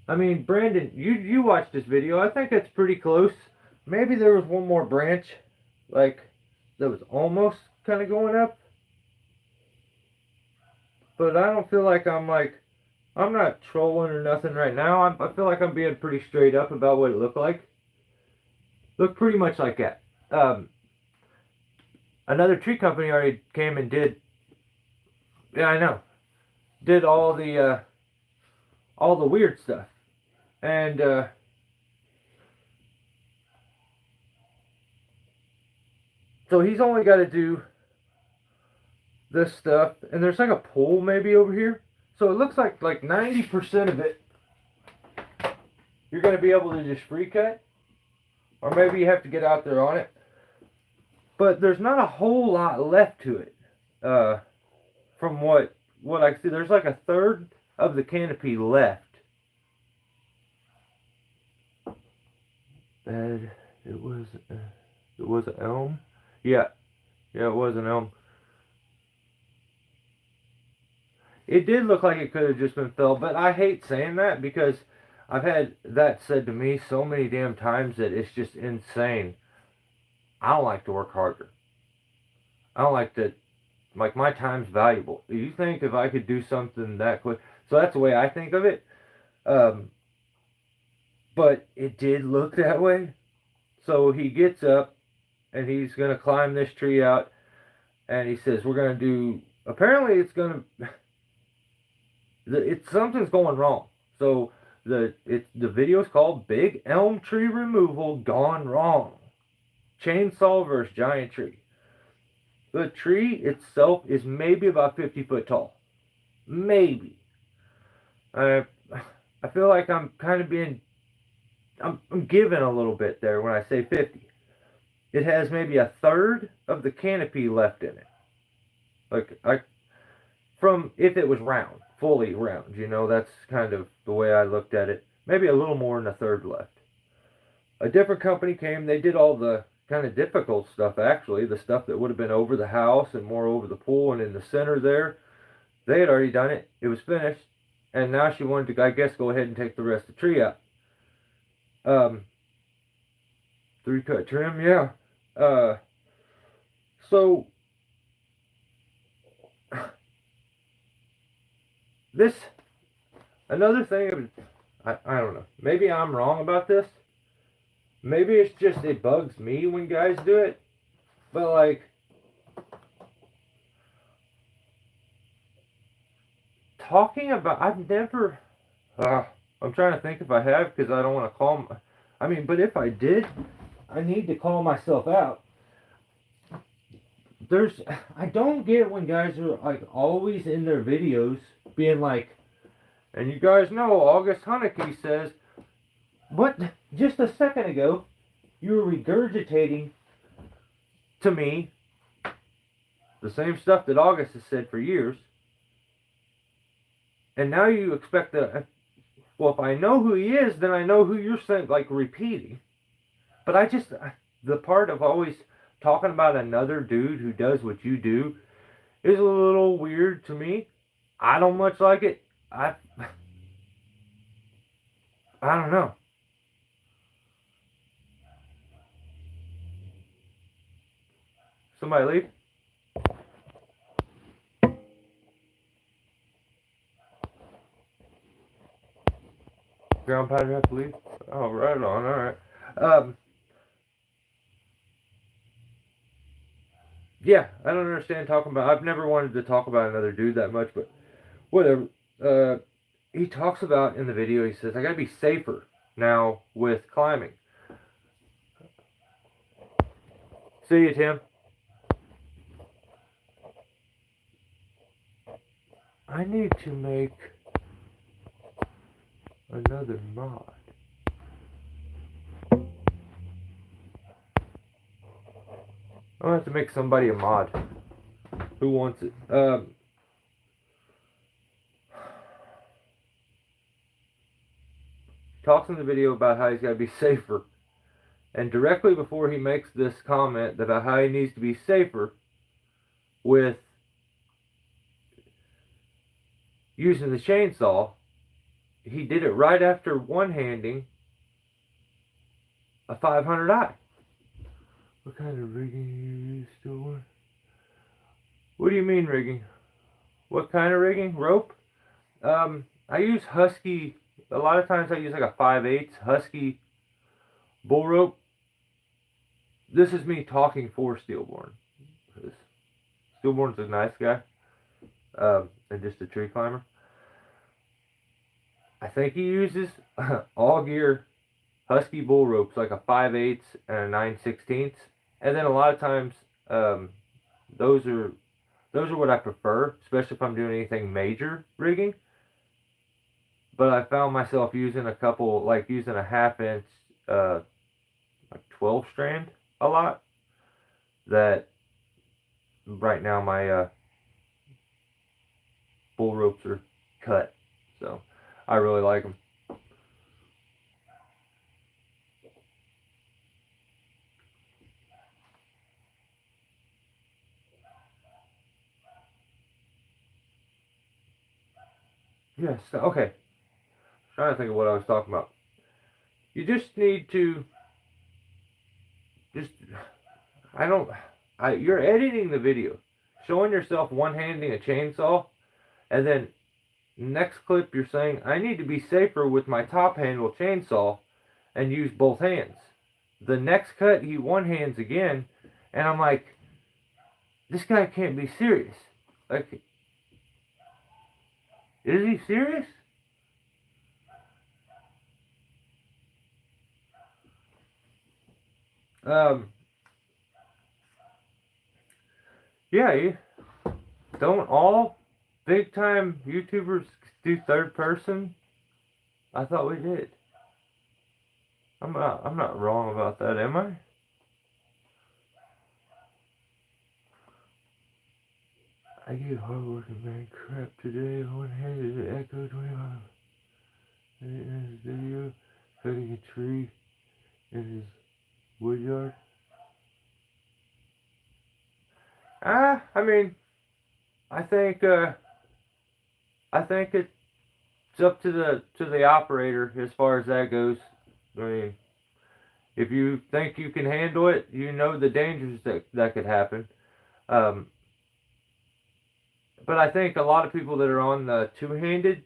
I mean, Brandon, you watched this video. I think it's pretty close. Maybe there was one more branch, like, that was almost kind of going up. But I don't feel like I'm not trolling or nothing right now. I feel like I'm being pretty straight up about what it looked like. Looked pretty much like that. Another tree company already came and did. Yeah, I know. Did all the weird stuff, and so he's only got to do this stuff, and there's like a pole maybe over here. So it looks like 90% of it you're going to be able to just free cut. Or maybe you have to get out there on it. But there's not a whole lot left to it. From what I see, there's like a third of the canopy left. And it was an elm. Yeah, it was an elm. It did look like it could have just been felled, but I hate saying that because I've had that said to me so many damn times that it's just insane. I don't like to work harder. I don't like to, like, my time's valuable. You think if I could do something that quick? So that's the way I think of it. But it did look that way. So he gets up and he's going to climb this tree out. And he says, we're going to do, apparently it's going to, something's going wrong. So the video's called Big Elm Tree Removal Gone Wrong. Chainsaw versus Giant Tree. The tree itself is maybe about 50 foot tall. Maybe. I feel like I'm kind of I'm giving a little bit there when I say 50. It has maybe a third of the canopy left in it. From if it was round, fully round, that's kind of the way I looked at it. Maybe a little more than a third left. A different company came, they did all the kind of difficult stuff, actually. The stuff that would have been over the house and more over the pool and in the center there, they had already done it. It was finished. And now she wanted to, I guess, go ahead and take the rest of the tree out. 3-cut trim, yeah. So this, another thing, I don't know. Maybe I'm wrong about this. Maybe it's just it bugs me when guys do it. But like, talking about, I've never, I'm trying to think if I have, because I don't want to call, I mean, but if I did, I need to call myself out. I don't get when guys are like always in their videos being like, and you guys know August Hunneke says, what, just a second ago, you were regurgitating to me the same stuff that August has said for years. And now you expect that, well, if I know who he is, then I know who you're saying, like repeating. But the part of always talking about another dude who does what you do is a little weird to me. I don't much like it. I don't know. Somebody leave? Ground powder have to leave? Oh, right on. All right. Yeah, I don't understand talking about. I've never wanted to talk about another dude that much, but whatever. He talks about in the video. He says, "I gotta be safer now with climbing." See you, Tim. I need to make another mod. I'm gonna have to make somebody a mod. Who wants it? Talks in the video about how he's got to be safer. And directly before he makes this comment about how he needs to be safer with using the chainsaw, he did it right after one-handing a 500i. What kind of rigging you use, still? What do you mean rigging? What kind of rigging? Rope? I use Husky. A lot of times I use like a 5/8 Husky bull rope. This is me talking for Steelborn. Steelborn's a nice guy. And just a tree climber. I think he uses all gear Husky bull ropes, like a 5/8 and a 9/16. And then a lot of times, those are what I prefer, especially if I'm doing anything major rigging. But I found myself using a couple, like using a 1/2 inch, like 12 strand a lot. That right now my bull ropes are cut, so I really like them. Yes, okay. Trying to think of what I was talking about. You just need to you're editing the video, showing yourself one-handing a chainsaw, and then next clip you're saying, I need to be safer with my top handle chainsaw and use both hands. The next cut he one-hands again, and I'm like, this guy can't be serious. Like, is he serious? Yeah, don't all big time YouTubers do third person? I thought we did. I'm not wrong about that, am I? I get hardworking man crap today. One-handed Echo 25. In his video, cutting a tree in his wood yard. I mean, I think I think it's up to the operator as far as that goes. I mean, if you think you can handle it, you know the dangers that could happen. Um, but I think a lot of people that are on the two-handed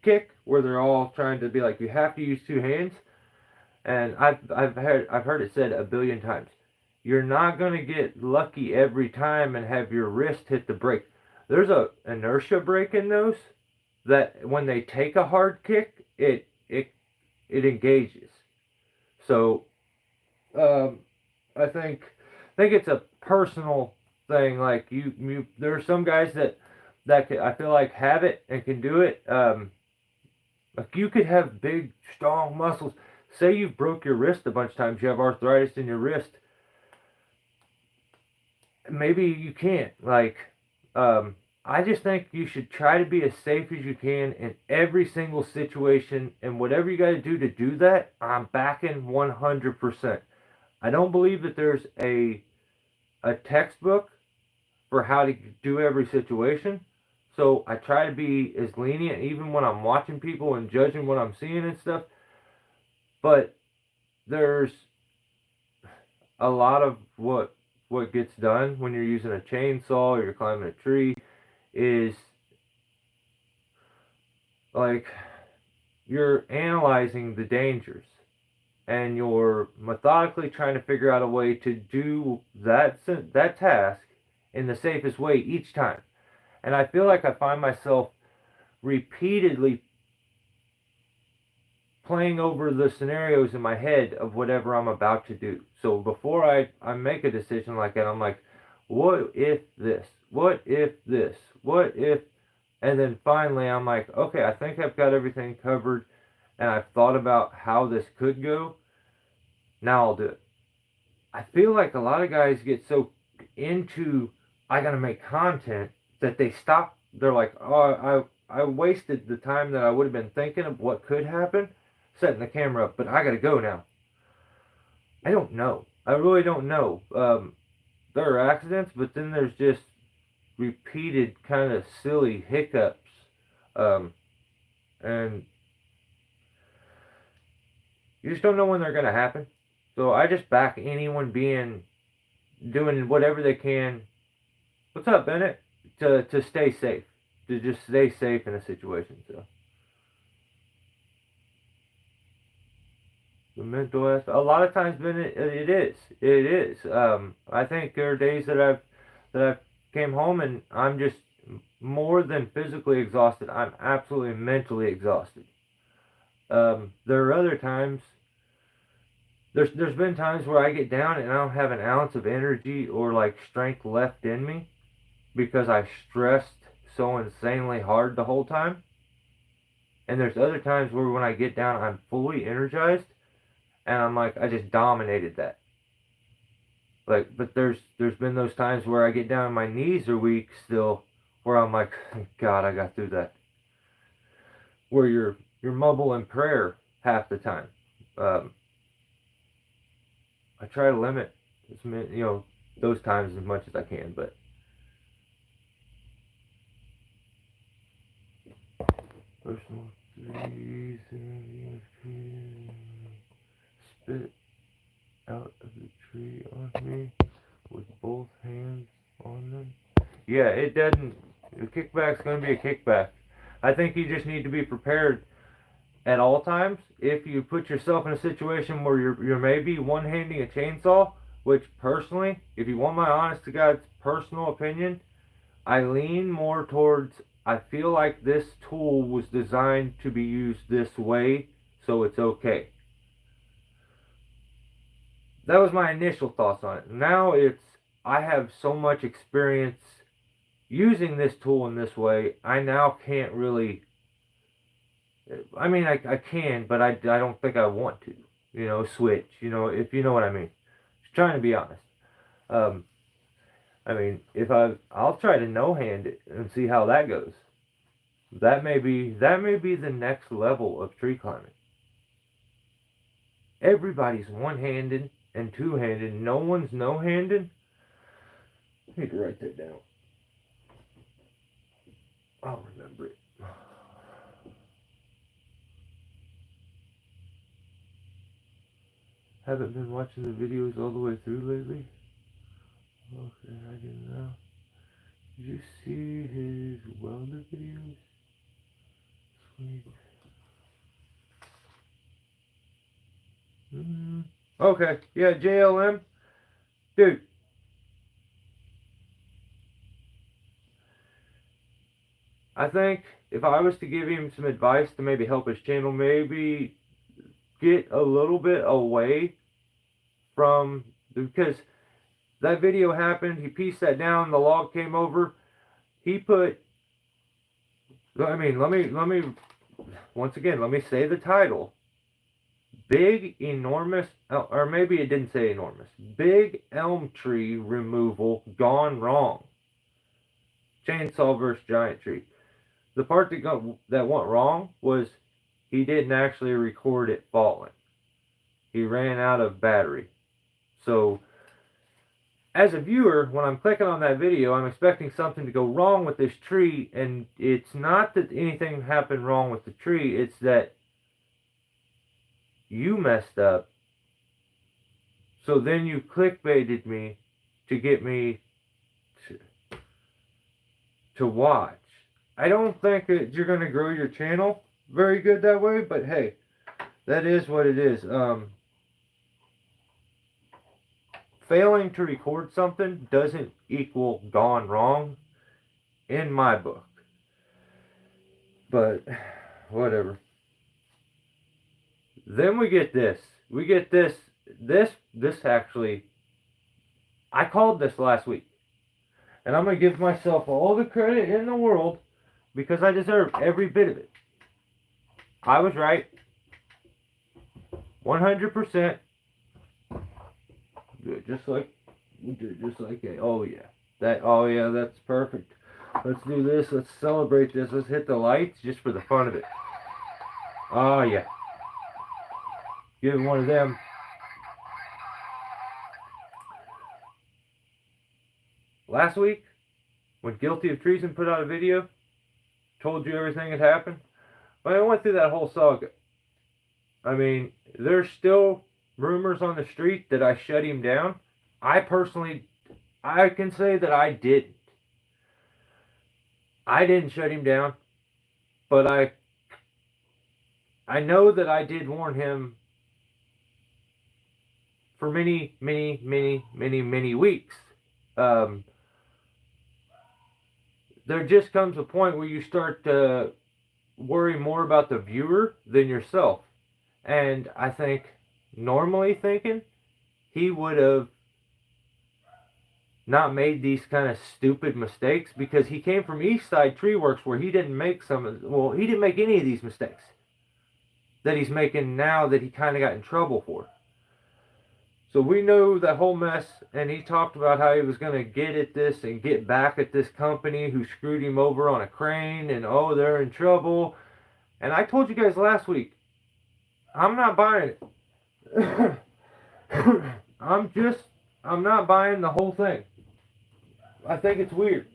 kick, where they're all trying to be like, you have to use two hands, and I've heard it said a billion times. You're not gonna get lucky every time and have your wrist hit the brake. There's a inertia brake in those that when they take a hard kick, it engages. So I think it's a personal thing. Like there are some guys I feel like have it and can do it. Like you could have big, strong muscles. Say you broke your wrist a bunch of times. You have arthritis in your wrist. Maybe you can't. Like, I just think you should try to be as safe as you can in every single situation. And whatever you got to do that, I'm backing 100%. I don't believe that there's a textbook for how to do every situation. So I try to be as lenient even when I'm watching people and judging what I'm seeing and stuff. But there's a lot of what gets done when you're using a chainsaw or you're climbing a tree is like you're analyzing the dangers and you're methodically trying to figure out a way to do that task in the safest way each time. And I feel like I find myself repeatedly playing over the scenarios in my head of whatever I'm about to do. So before I make a decision like that, I'm like, what if this? What if this? What if? And then finally I'm like, okay, I think I've got everything covered and I've thought about how this could go. Now I'll do it. I feel like a lot of guys get so into, I gotta make content, that they stop. They're like, oh, I wasted the time that I would have been thinking of what could happen setting the camera up, but I gotta go now. I don't know. I really don't know. There are accidents, but then there's just repeated kind of silly hiccups. And you just don't know when they're gonna happen. So I just back anyone doing whatever they can. What's up, Bennett? To stay safe. To just stay safe in a situation. So the mental aspect. A lot of times, Bennett, it is. It is. I think there are days that I've came home and I'm just more than physically exhausted. I'm absolutely mentally exhausted. There are other times. There's been times where I get down and I don't have an ounce of energy or like strength left in me because I stressed so insanely hard the whole time. And there's other times where when I get down, I'm fully energized, and I'm like, I just dominated that. Like, but there's been those times where I get down and my knees are weak still, where I'm like, thank God I got through that. Where you're mumbling prayer half the time. I try to limit those times as much as I can, but personal reason spit out of the tree on me with both hands on them. Yeah, it doesn't. The kickback's going to be a kickback. I think you just need to be prepared at all times. If you put yourself in a situation where you're maybe one-handing a chainsaw, which personally, if you want my honest to God's personal opinion, I lean more towards, I feel like this tool was designed to be used this way, so it's okay. That was my initial thoughts on it. Now I have so much experience using this tool in this way, I now can't really, I mean, I can, but I don't think I want to, switch, if you know what I mean. Just trying to be honest. I mean, I'll try to no-hand it and see how that goes. That may be the next level of tree climbing. Everybody's one-handed and two-handed. No one's no-handed. need to write that down. I'll remember it. Haven't been watching the videos all the way through lately. Okay, I didn't know. Did you see his welder videos? Sweet. Okay, yeah, JLM. Dude. I think if I was to give him some advice to maybe help his channel, maybe get a little bit away from, because that video happened, he pieced that down, the log came over, he put, I mean, let me, once again, let me say the title. Big, enormous, or maybe it didn't say enormous. Big elm tree removal gone wrong. Chainsaw versus giant tree. The part that went wrong was he didn't actually record it falling. He ran out of battery. So, as a viewer, when I'm clicking on that video, I'm expecting something to go wrong with this tree, and it's not that anything happened wrong with the tree, it's that you messed up. So then you clickbaited me to get me to watch. I don't think that you're going to grow your channel very good that way, but hey, that is what it is. Failing to record something doesn't equal gone wrong in my book. But whatever. Then we get this. We get this actually, I called this last week. And I'm going to give myself all the credit in the world because I deserve every bit of it. I was right. 100%. Do it just like that. Oh yeah. That's perfect. Let's do this. Let's celebrate this. Let's hit the lights just for the fun of it. Oh yeah. Give him one of them. Last week, when Guilty of Treason put out a video, told you everything had happened. But I went through that whole saga. I mean, there's still rumors on the street that I shut him down. I can say that I didn't. I didn't shut him down, but I know that I did warn him for many weeks. There just comes a point where you start to worry more about the viewer than yourself. And I think, normally thinking, he would have not made these kind of stupid mistakes because he came from Eastside Tree Works where he didn't make he didn't make any of these mistakes that he's making now that he kind of got in trouble for. So we know that whole mess, and he talked about how he was going to get at this and get back at this company who screwed him over on a crane, and oh, they're in trouble. And I told you guys last week, I'm not buying it. I'm not buying the whole thing. I think it's weird.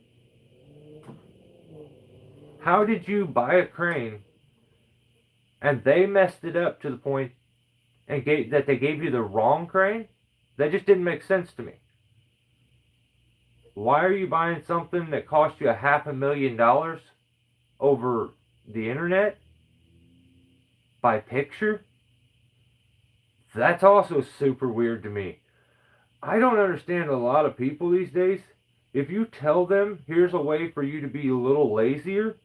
How did you buy a crane and they messed it up to the point and that they gave you the wrong crane? That just didn't make sense to me. Why are you buying something that cost you $500,000 over the internet by picture? That's also super weird to me. I don't understand a lot of people these days. If you tell them, here's a way for you to be a little lazier,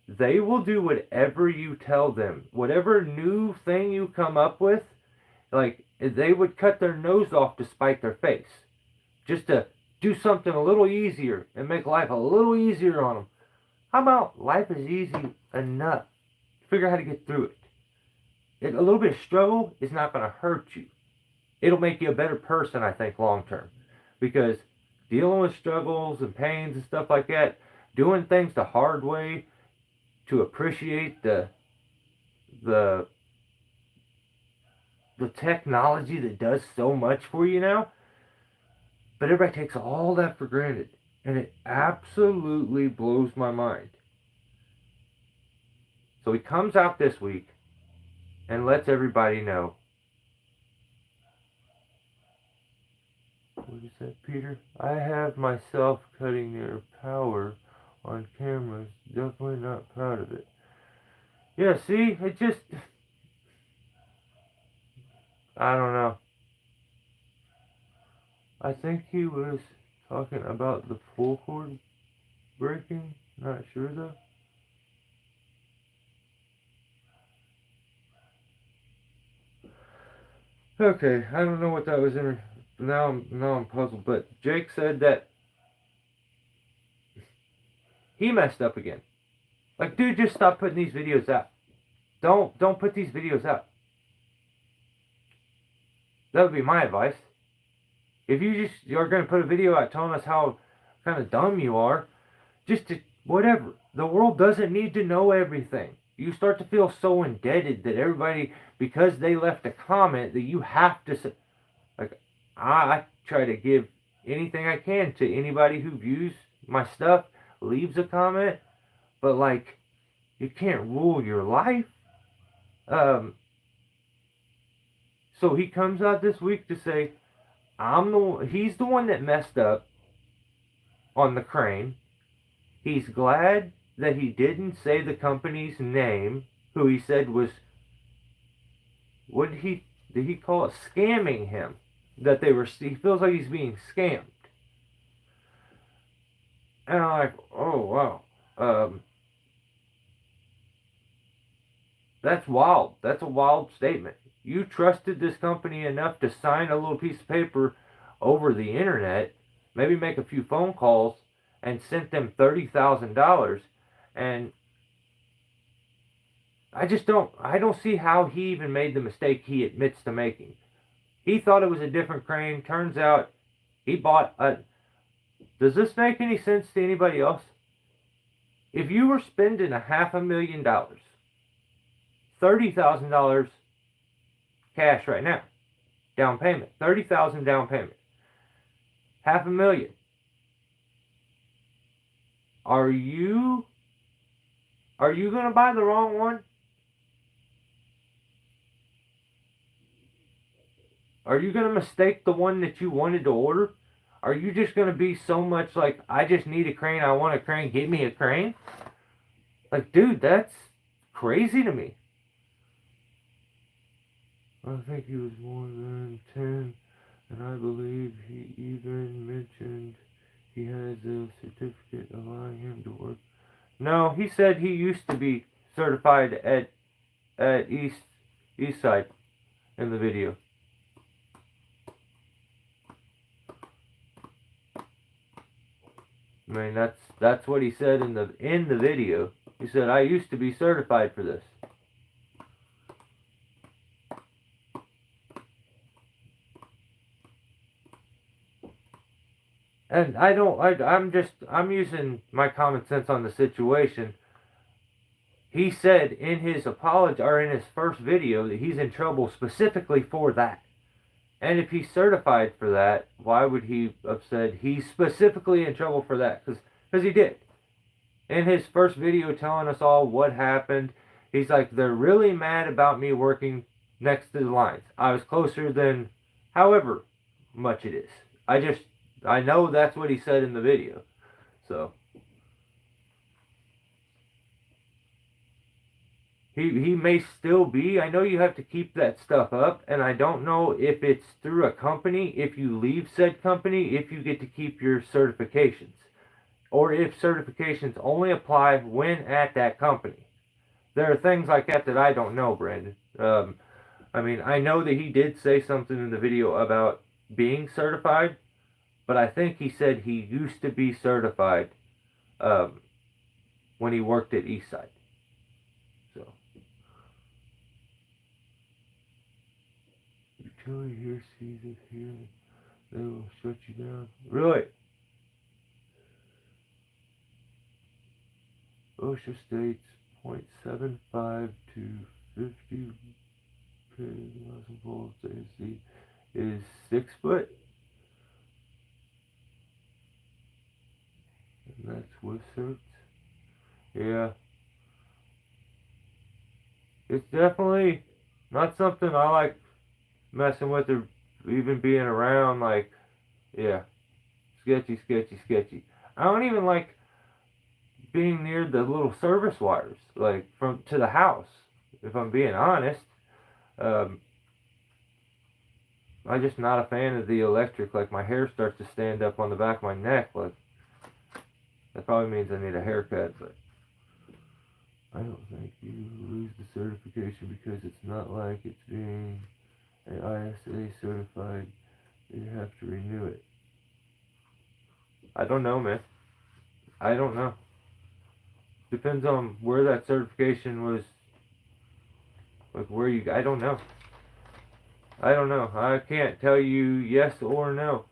they will do whatever you tell them. Whatever new thing you come up with, like, they would cut their nose off to spite their face. Just to do something a little easier and make life a little easier on them. How about life is easy enough? Figure out how to get through it. A little bit of struggle is not going to hurt you. It'll make you a better person, I think, long term. Because dealing with struggles and pains and stuff like that, doing things the hard way to appreciate the technology that does so much for you now, But everybody takes all that for granted. And it absolutely blows my mind. So he comes out this week and lets everybody know. What is that, Peter? I have myself cutting their power on cameras. Definitely not proud of it. Yeah, see? It just... I don't know. I think he was talking about the full cord breaking. Not sure though. Okay, I don't know what that was in. Now I'm puzzled. But Jake said that he messed up again. Like, dude, just stop putting these videos out. Don't put these videos out. That would be my advice. If you just are going to put a video out telling us how kind of dumb you are, just to, whatever. The world doesn't need to know everything. You start to feel so indebted that everybody, because they left a comment, that you have to say, like, I try to give anything I can to anybody who views my stuff, leaves a comment, but like, you can't rule your life. So he comes out this week to say, he's the one that messed up on the crane. He's glad that he didn't say the company's name, who he said was, what did he call it? Scamming him. That he feels like he's being scammed. And I'm like, oh wow. That's wild. That's a wild statement. You trusted this company enough to sign a little piece of paper over the internet, maybe make a few phone calls, and sent them $30,000, and I don't see how he even made the mistake he admits to making. He thought it was a different crane. Turns out he bought a... Does this make any sense to anybody else? If you were spending $500,000, $30,000 cash right now, down payment, $30,000 down payment, $500,000. Are you gonna buy the wrong one? Are you gonna mistake the one that you wanted to order? Are you just gonna be so much like, I just need a crane, I want a crane, get me a crane? Like, dude, that's crazy to me. I think he was more than 10, and I believe he even mentioned he has a certificate allowing him to work. No, he said he used to be certified at Eastside in the video. I mean, that's what he said in the video. He said, I used to be certified for this. And I'm using my common sense on the situation. He said in his apology, or in his first video, that he's in trouble specifically for that. And if he's certified for that, why would he have said he's specifically in trouble for that? Because he did. In his first video telling us all what happened, he's like, they're really mad about me working next to the lines. I was closer than however much it is. I know that's what he said in the video. So he may still be. I know you have to keep that stuff up, and I don't know if it's through a company, if you leave said company, if you get to keep your certifications, or if certifications only apply when at that company. There are things like that that I don't know, Brandon. I mean, I know that he did say something in the video about being certified, but I think he said he used to be certified when he worked at Eastside. So, utility here sees it here, they will shut you down. Really? OSHA states 0.75 to 50 volts AC is 6 foot. something I like messing with or even being around. Like, yeah, sketchy, sketchy, sketchy. I don't even like being near the little service wires, like from to the house. If I'm being honest, um, I'm just not a fan of the electric. Like my hair starts to stand up on the back of my neck. Like that probably means I need a haircut, but I don't think you lose the certification because it's not like it's being an ISA certified. You have to renew it. I don't know, man. I don't know. Depends on where that certification was. Like where you. I don't know. I don't know. I can't tell you yes or no.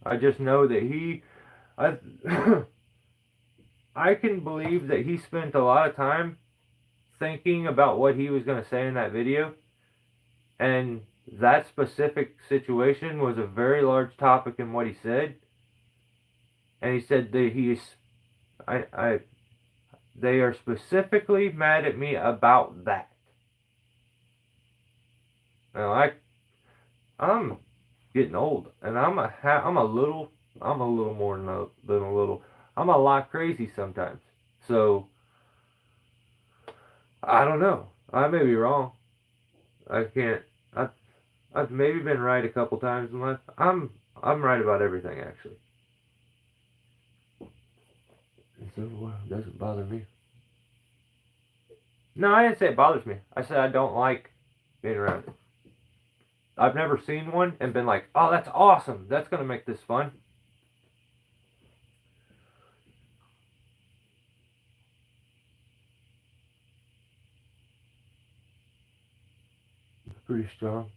I just know that I, I can believe that he spent a lot of time thinking about what he was going to say in that video, and that specific situation was a very large topic in what he said. And he said that they are specifically mad at me about that. Now I'm getting old, and I'm a little more than a little. I'm a lot crazy sometimes. So I don't know. I may be wrong. I can't. I've maybe been right a couple times in life. I'm right about everything actually. So it doesn't bother me. No, I didn't say it bothers me. I said I don't like being around it. I've never seen one and been like, oh, that's awesome. That's going to make this fun. It's pretty strong.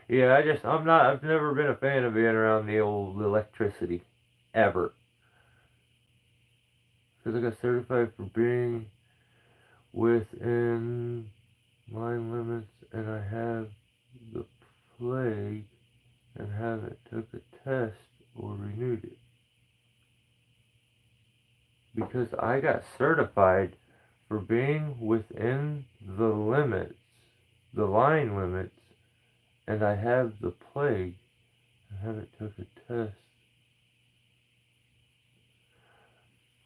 Yeah, I've never been a fan of being around the old electricity. Ever. Because I got certified for being within line limits and I have the plague and haven't took a test or renewed it. Because I got certified for being within the limits, the line limits, and I have the plague and haven't took a test.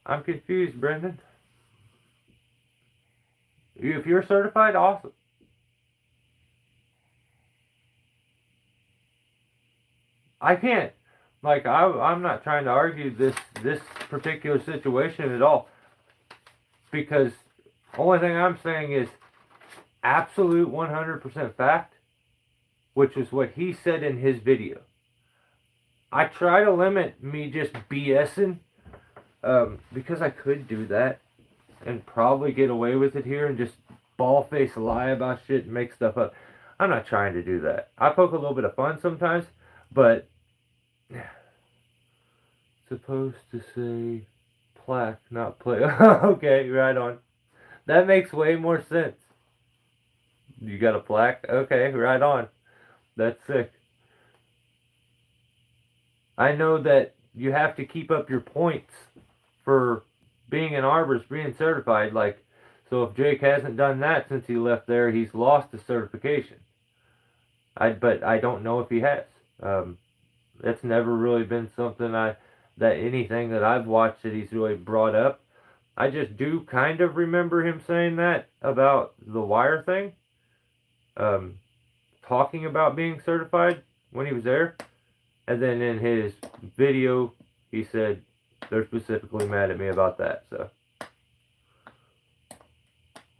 I'm confused, Brendan. If you're certified, awesome. I can't. Like, I'm not trying to argue this particular situation at all. Because only thing I'm saying is absolute 100% fact, which is what he said in his video. I try to limit me just BSing because I could do that and probably get away with it here and just bald-faced lie about shit and make stuff up. I'm not trying to do that. I poke a little bit of fun sometimes, but supposed to say plaque, not play. Okay, right on. That makes way more sense. You got a plaque? Okay, right on. That's sick. I know that you have to keep up your points for being an arborist, being certified. Like, so if Jake hasn't done that since he left there, he's lost the certification. But I don't know if he has. That's never really been something anything that I've watched that he's really brought up. I just do kind of remember him saying that about the wire thing. Talking about being certified when he was there. And then in his video, he said they're specifically mad at me about that. So,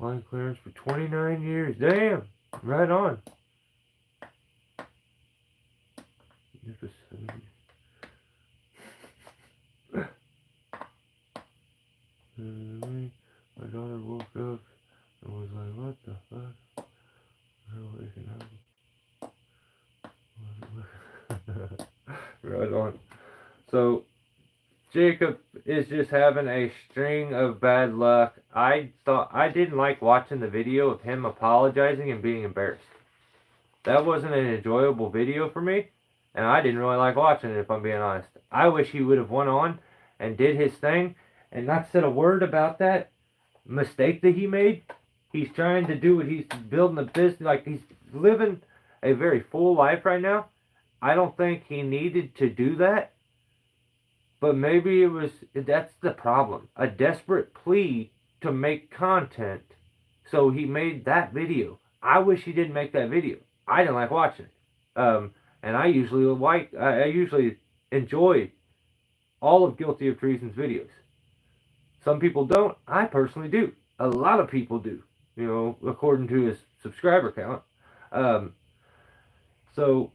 line clearance for 29 years. Damn, right on. My daughter woke up and was like, "What the fuck?" Right on. So Jacob is just having a string of bad luck. I didn't like watching the video of him apologizing and being embarrassed. That wasn't an enjoyable video for me, and I didn't really like watching it, if I'm being honest. I wish he would have went on and did his thing and not said a word about that mistake that he made. He's trying to do what he's building a business, like he's living a very full life right now. I don't think he needed to do that, but maybe that's the problem. A desperate plea to make content. So he made that video. I wish he didn't make that video. I didn't like watching it. And I usually enjoy all of Guilty of Treason's videos. Some people don't. I personally do. A lot of people do. You know, according to his subscriber count. So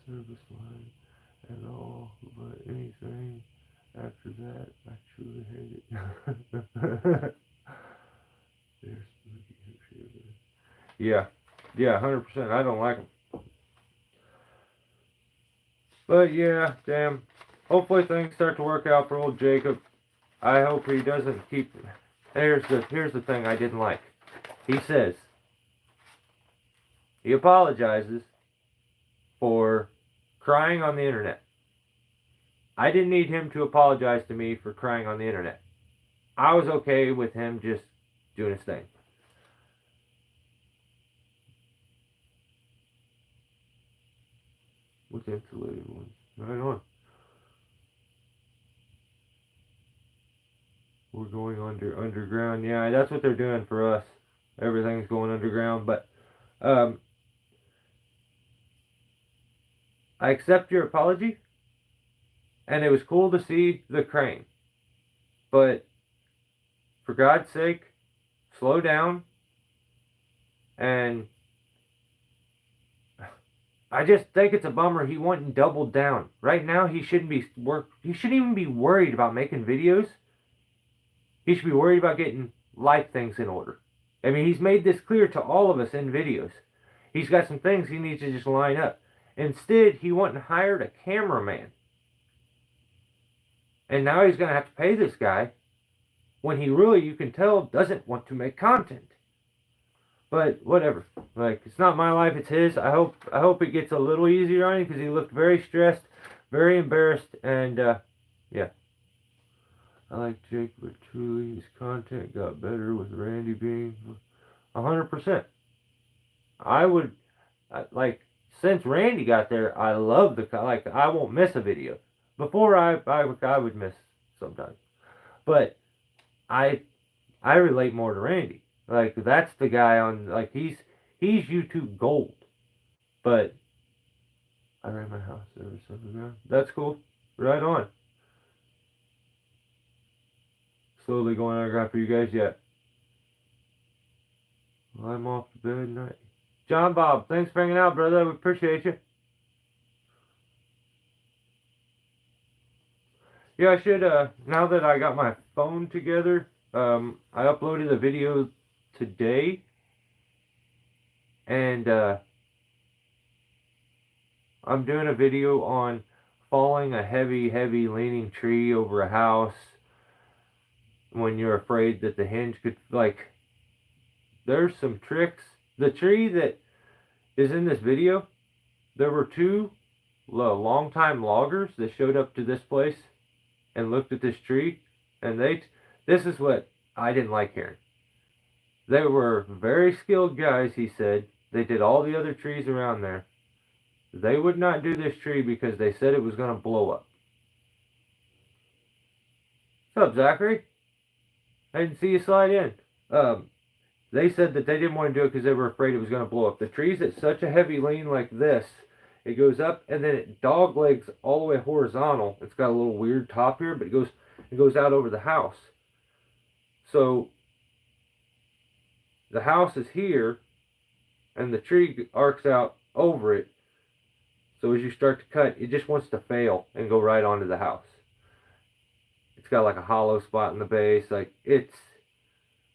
service line at all, but anything after that, I truly hate it. Yeah, 100%. I don't like them. But yeah, damn. Hopefully things start to work out for old Jacob. I hope he doesn't keep. Here's the thing I didn't like. He says he apologizes for crying on the internet. I didn't need him to apologize to me for crying on the internet. I was okay with him just doing his thing. With insulated ones. Right on. We're going underground. Yeah, that's what they're doing for us. Everything's going underground. But I accept your apology. And it was cool to see the crane. But for God's sake, slow down. And I just think it's a bummer he went and doubled down. Right now he shouldn't even be worried about making videos. He should be worried about getting life things in order. I mean, he's made this clear to all of us in videos. He's got some things he needs to just line up. Instead, he went and hired a cameraman. And now he's going to have to pay this guy when he really, you can tell, doesn't want to make content. But whatever. Like, it's not my life, it's his. I hope it gets a little easier on him because he looked very stressed, very embarrassed, and yeah. I like Jake, but truly his content got better with Randy being 100%. I would, since Randy got there, I love I won't miss a video. Before I would miss sometimes. But I relate more to Randy. Like, that's the guy on, like, he's YouTube gold. But I ran my house every Sunday. That's cool. Right on. Slowly going underground for you guys yet. Well, I'm off to bed night. John Bob, thanks for hanging out, brother. We appreciate you. Yeah, I should, now that I got my phone together, I uploaded a video today. And, I'm doing a video on falling a heavy leaning tree over a house when you're afraid that the hinge could, like, there's some tricks. The tree that is in this video, there were two long-time loggers that showed up to this place and looked at this tree, and this is what I didn't like hearing. They were very skilled guys, he said. They did all the other trees around there. They would not do this tree because they said it was going to blow up. What's up, Zachary? I didn't see you slide in. They said that they didn't want to do it because they were afraid it was going to blow up. The tree's at such a heavy lean like this, it goes up and then it dog legs all the way horizontal. It's got a little weird top here, but it goes out over the house. So the house is here, and the tree arcs out over it. So as you start to cut, it just wants to fail and go right onto the house. It's got like a hollow spot in the base. Like,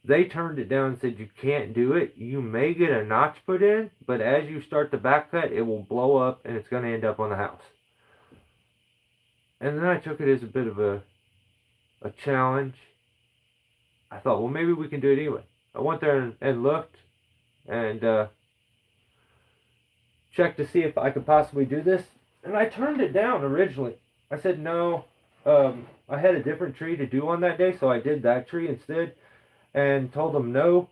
they turned it down and said, you can't do it. You may get a notch put in, but as you start the back cut, it will blow up and it's going to end up on the house. And then I took it as a bit of a challenge. I thought, well, maybe we can do it anyway. I went there and looked, and check to see if I could possibly do this. And I turned it down originally. I said no. I had a different tree to do on that day, so I did that tree instead and told them no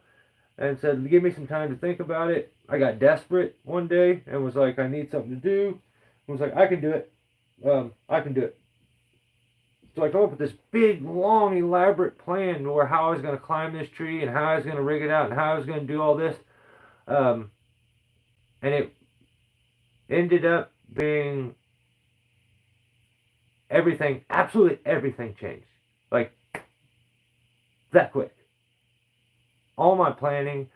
and said, give me some time to think about it. I got desperate one day and was like, I need something to do. I was like, I can do it. I can do it. So I came up with this big, long, elaborate plan where how I was going to climb this tree and how I was going to rig it out and how I was going to do all this. And it ended up being everything, absolutely everything changed. Like, that quick. All my planning,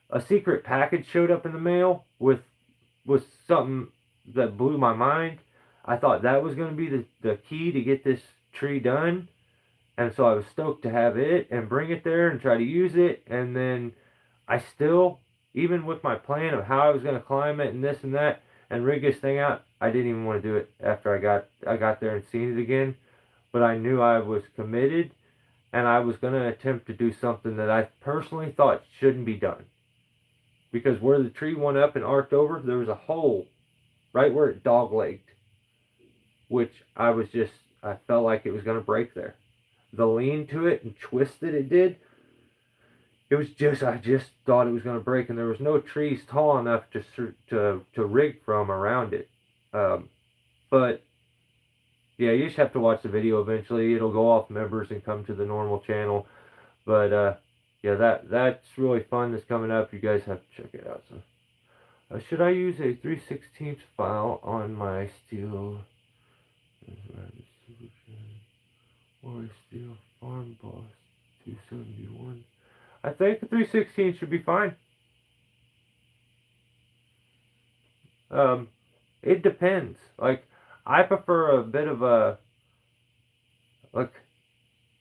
a secret package showed up in the mail with something that blew my mind. I thought that was going to be the key to get this tree done. And so I was stoked to have it and bring it there and try to use it. And then I still, even with my plan of how I was going to climb it and this and that and rig this thing out, I didn't even want to do it after I got there and seen it again. But I knew I was committed and I was going to attempt to do something that I personally thought shouldn't be done. Because where the tree went up and arced over, there was a hole right where it dog-legged, which I felt like it was going to break there. The lean to it and twist that it did, I just thought it was going to break, and there was no trees tall enough to rig from around it. But yeah, you just have to watch the video eventually. It'll go off members and come to the normal channel. But yeah, that's really fun. That's coming up. You guys have to check it out. So, should I use a 3/16 file on my steel? Or a steel farm boss 271? I think the 3/16 should be fine. It depends. Like, I prefer a bit of a, like,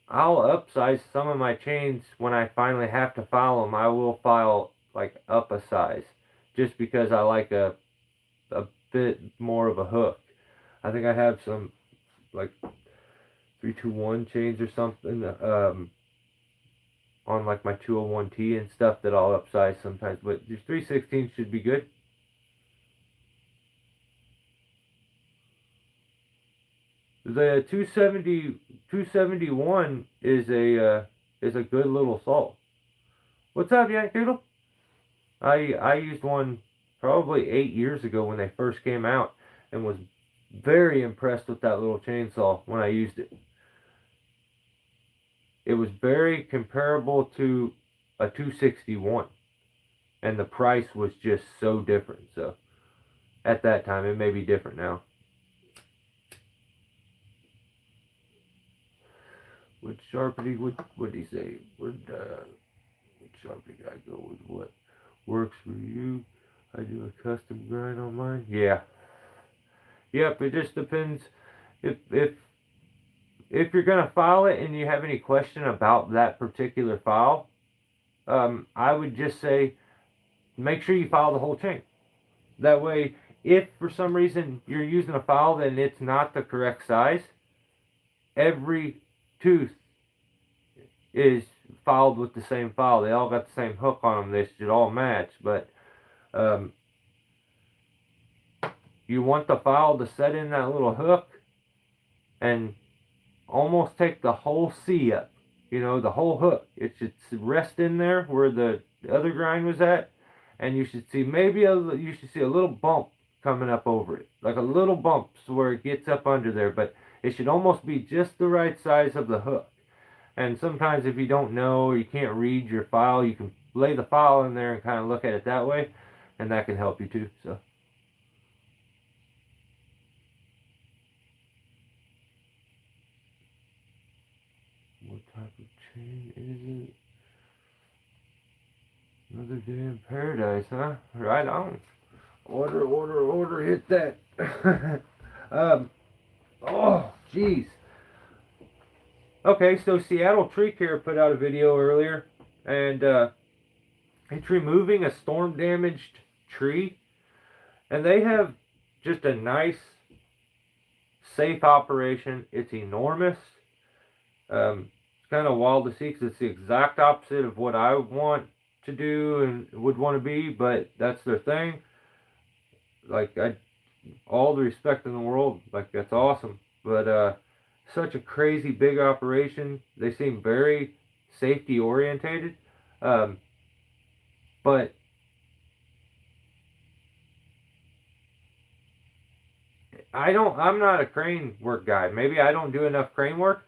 I'll upsize some of my chains when I finally have to file them. I will file, like, up a size just because I like a bit more of a hook. I think I have some, like, 321 chains or something on, like, my 201T and stuff that I'll upsize sometimes. But your 3/16 should be good. The 271 is a good little saw. What's up, Yank Doodle? I used one probably 8 years ago when they first came out and was very impressed with that little chainsaw when I used it. It was very comparable to a 261, and the price was just so different. So at that time, it may be different now. What Sharpie, what did he say? What Sharpie guy go with what works for you? I do a custom grind on mine. Yeah. Yep, it just depends. If you're gonna file it and you have any question about that particular file, I would just say make sure you file the whole chain. That way, if for some reason you're using a file and it's not the correct size, every tooth is filed with the same file. They all got the same hook on them. They should all match, but you want the file to set in that little hook and almost take the whole C up. You know, the whole hook. It should rest in there where the other grind was at, and you should see a little bump coming up over it, like a little bump where it gets up under there, but it should almost be just the right size of the hook. And sometimes if you don't know or you can't read your file, you can lay the file in there and kind of look at it that way, and that can help you too. So. What type of chain is it? Another day in paradise, huh? Right on. Order, hit that. Oh, jeez. Okay, so Seattle Tree Care put out a video earlier, and it's removing a storm-damaged tree, and they have just a nice, safe operation. It's enormous. It's kind of wild to see because it's the exact opposite of what I want to do and would want to be, but that's their thing. like, all the respect in the world. Like, that's awesome. But such a crazy big operation. They seem very safety orientated. But I'm not a crane work guy. Maybe I don't do enough crane work.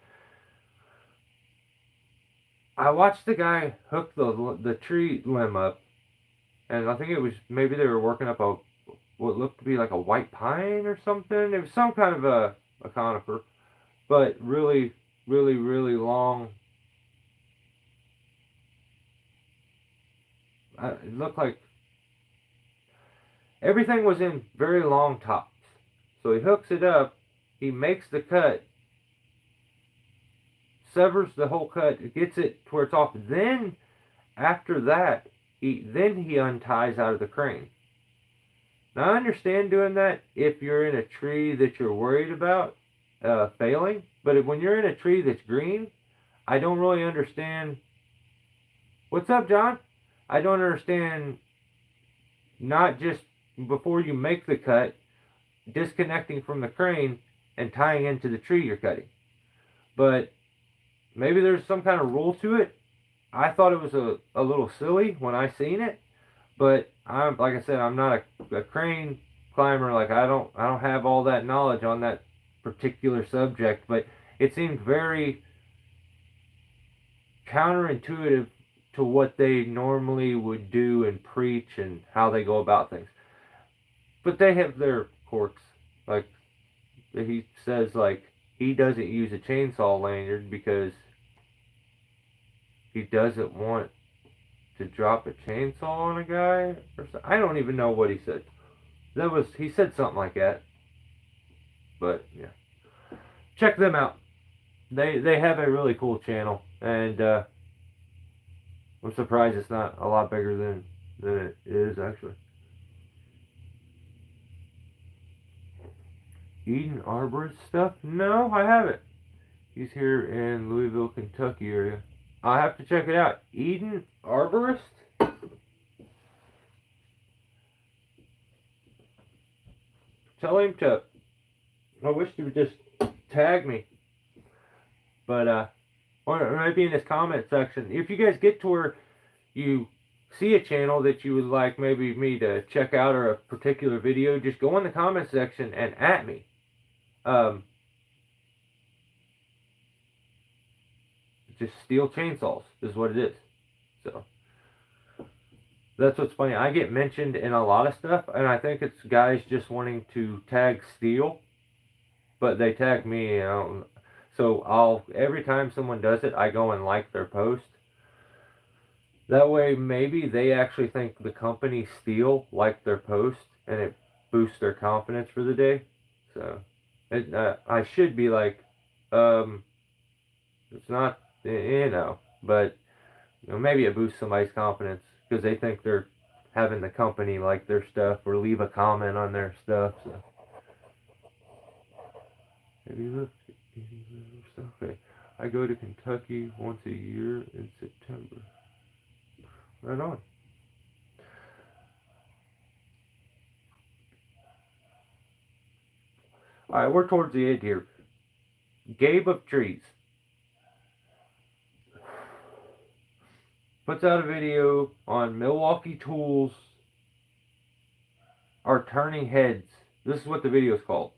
I watched the guy hook the tree limb up, and I think it was, maybe they were working up what looked to be like a white pine or something. It was some kind of a conifer, but really, really, really long. It looked like everything was in very long tops. So he hooks it up, he makes the cut, severs the whole cut, gets it to where it's off. Then, after that, he unties out of the crane. Now, I understand doing that if you're in a tree that you're worried about failing, but when you're in a tree that's green, I don't really understand. What's up, John? I don't understand, not just before you make the cut, disconnecting from the crane and tying into the tree you're cutting. But maybe there's some kind of rule to it. I thought it was a little silly when I seen it, but like I said, I'm not a crane climber. Like, I don't have all that knowledge on that particular subject, but it seemed very counterintuitive to what they normally would do and preach and how they go about things. But they have their quirks. Like, he says, like, he doesn't use a chainsaw lanyard because he doesn't want to drop a chainsaw on a guy or something. I don't even know what he said. He said something like that. But yeah, check them out. They have a really cool channel, and I'm surprised it's not a lot bigger than it is actually. Eden Arborist stuff? No, I haven't. He's here in Louisville, Kentucky area. I'll have to check it out. Eden Arborist? Tell him to. I wish he would just tag me. But, or maybe in his comment section. If you guys get to where you see a channel that you would like maybe me to check out or a particular video, just go in the comment section and at me. Just steel chainsaws is what it is. So that's what's funny. I get mentioned in a lot of stuff, and I think it's guys just wanting to tag steel, but they tag me. So every time someone does it, I go and like their post. That way, maybe they actually think the company Steel liked their post, and it boosts their confidence for the day. So I should be like, it's not, but maybe it boosts somebody's confidence because they think they're having the company like their stuff or leave a comment on their stuff. So. Have you looked at any stuff? Okay. I go to Kentucky once a year in September. Right on. Alright, we're towards the end here. Gabe of Trees puts out a video on Milwaukee tools are turning heads. This is what the video is called.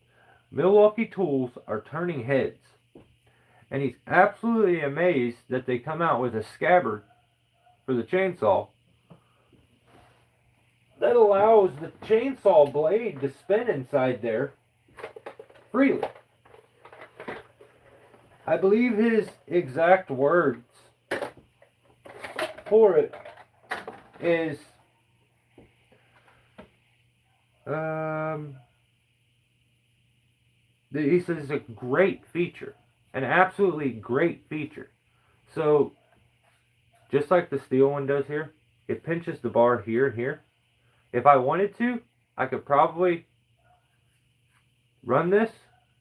Milwaukee tools are turning heads. And he's absolutely amazed that they come out with a scabbard for the chainsaw that allows the chainsaw blade to spin inside there freely. I believe his exact words for it is he says it's a great feature, an absolutely great feature. So just like the steel one does here, it pinches the bar here and here. If I wanted to, I could probably run this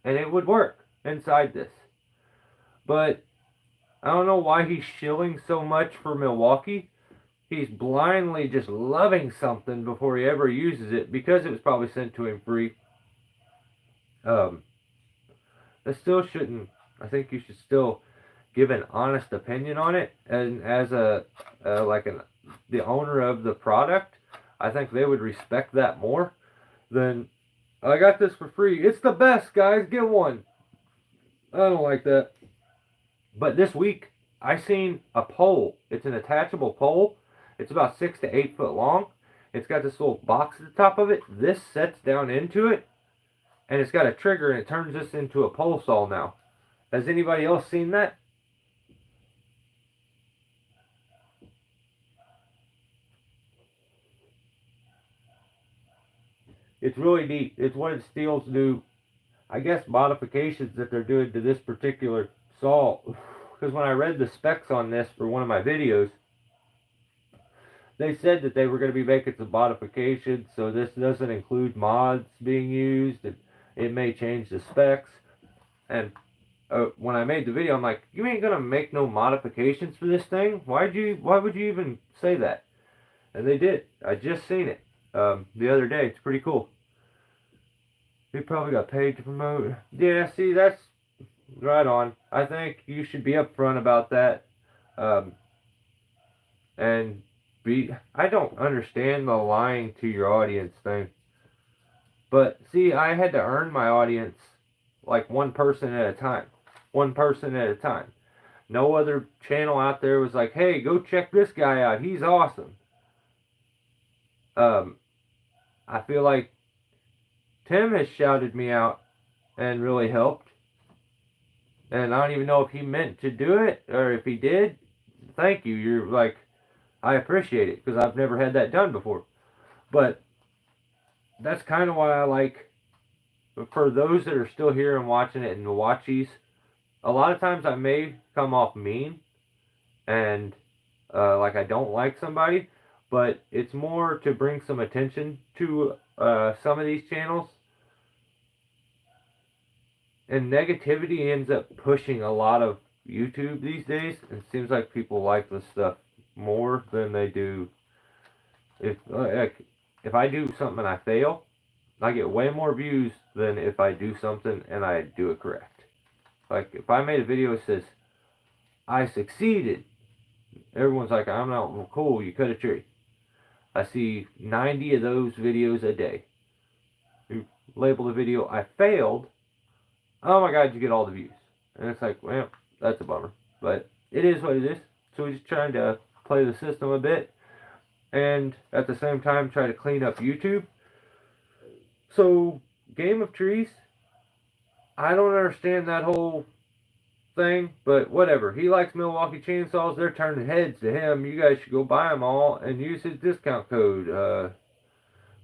and it would work inside this. But I don't know why he's shilling so much for Milwaukee. he's blindly just loving something before he ever uses it because it was probably sent to him free. That still shouldn't. I think you should still give an honest opinion on it, and as the owner of the product, I think they would respect that more than I got this for free. It's the best, guys. Get one. I don't like that. But this week, I seen a pole. It's an attachable pole. It's about 6 to 8 foot long. It's got this little box at the top of it. This sets down into it, and it's got a trigger, and it turns this into a pole saw now. Has anybody else seen that? It's really neat. It's one of Steel's new, I guess, modifications that they're doing to this particular saw. Because when I read the specs on this for one of my videos, they said that they were going to be making some modifications, so this doesn't include mods being used, and it may change the specs. And when I made the video, I'm like, you ain't gonna make no modifications for this thing? Why would you even say that? And they did. I just seen it the other day. It's pretty cool. He probably got paid to promote. Yeah, see, that's right on. I think you should be upfront about that. And I don't understand the lying to your audience thing. But see, I had to earn my audience like one person at a time. One person at a time. No other channel out there was like, hey, go check this guy out. He's awesome. I feel like Tim has shouted me out and really helped. And I don't even know if he meant to do it or if he did. Thank you. You're like, I appreciate it because I've never had that done before. But that's kind of why I like, for those that are still here and watching it and the watchies, a lot of times I may come off mean and like I don't like somebody, but it's more to bring some attention to some of these channels. And negativity ends up pushing a lot of YouTube these days. It seems like people like this stuff more than they do. If I do something and I fail, I get way more views than if I do something and I do it correct. Like if I made a video that says I succeeded, everyone's like, I'm not well, cool. You cut a tree. I see 90 of those videos a day. You label the video I failed. Oh my God, you get all the views. And it's like, well, that's a bummer. But it is what it is. So we're just trying to play the system a bit. And at the same time, try to clean up YouTube. So, Game of Trees, I don't understand that whole thing. But whatever. He likes Milwaukee chainsaws. They're turning heads to him. You guys should go buy them all and use his discount code.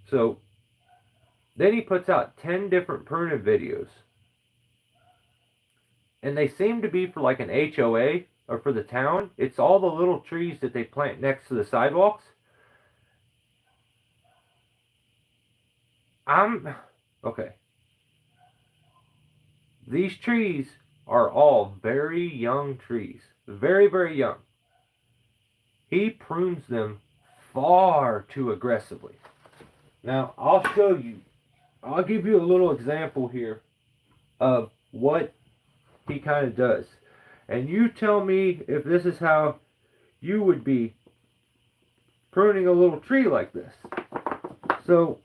So, then he puts out 10 different pruning videos. And they seem to be for like an HOA or for the town. It's all the little trees that they plant next to the sidewalks. Okay. These trees are all very young trees. Very, very young. He prunes them far too aggressively. Now, I'll show you. I'll give you a little example here of what he kind of does. And you tell me if this is how you would be pruning a little tree like this. So,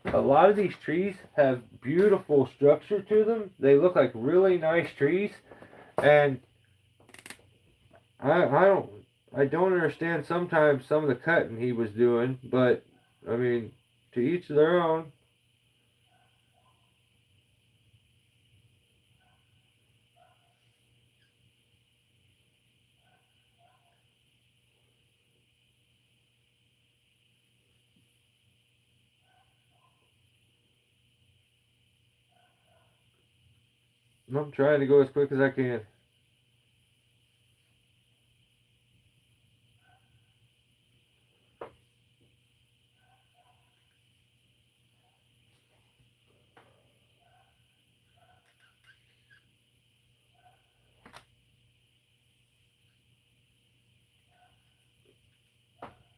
a lot of these trees have beautiful structure to them. They look like really nice trees. And I don't understand sometimes some of the cutting he was doing, but I mean, to each their own. I'm trying to go as quick as I can.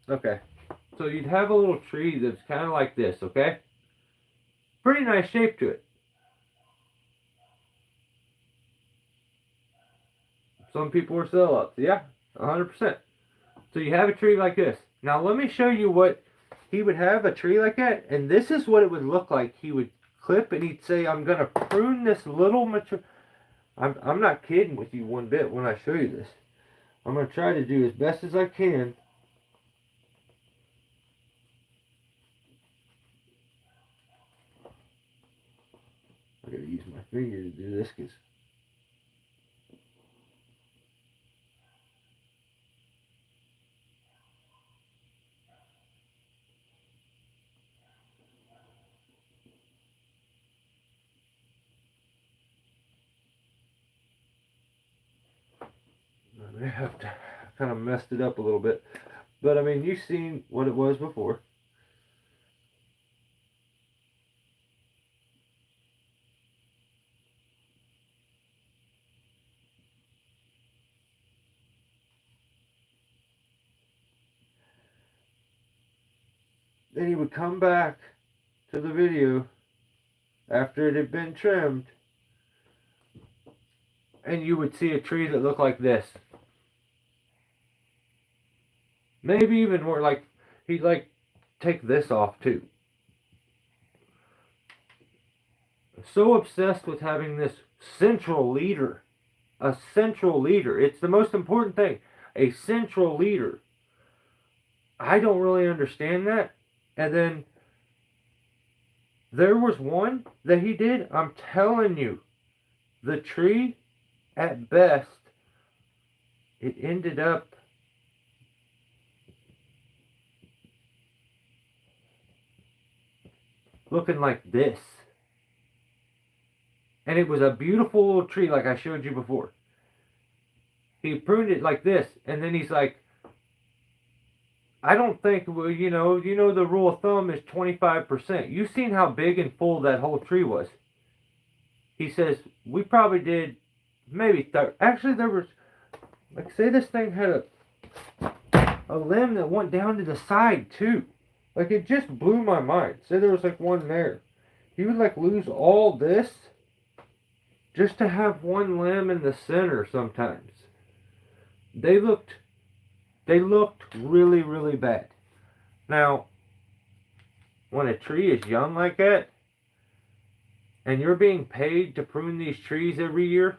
Okay. So you'd have a little tree that's kind of like this, okay? Pretty nice shape to it. Some people are sellouts. Yeah, 100%. So you have a tree like this. Now let me show you what he would have a tree like that, and this is what it would look like. He would clip and he'd say, "I'm gonna prune this little mature." I'm not kidding with you one bit when I show you this. I'm gonna try to do as best as I can. I gotta use my finger to do this because I may have to kind of messed it up a little bit. But I mean, you've seen what it was before. Then he would come back to the video after it had been trimmed, and you would see a tree that looked like this. Maybe even more like he'd like take this off too. So obsessed with having this central leader. A central leader. It's the most important thing. A central leader. I don't really understand that. And then there was one that he did. I'm telling you, the tree, at best, it ended up looking like this. And it was a beautiful little tree like I showed you before. He pruned it like this, and then he's like, I don't think, well, the rule of thumb is 25%. You've seen how big and full that whole tree was. He says, we probably did maybe, actually there was, like say this thing had a limb that went down to the side too. Like it just blew my mind. Say there was like one there. He would like lose all this just to have one limb in the center sometimes. They looked really, really bad. Now, when a tree is young like that, and you're being paid to prune these trees every year,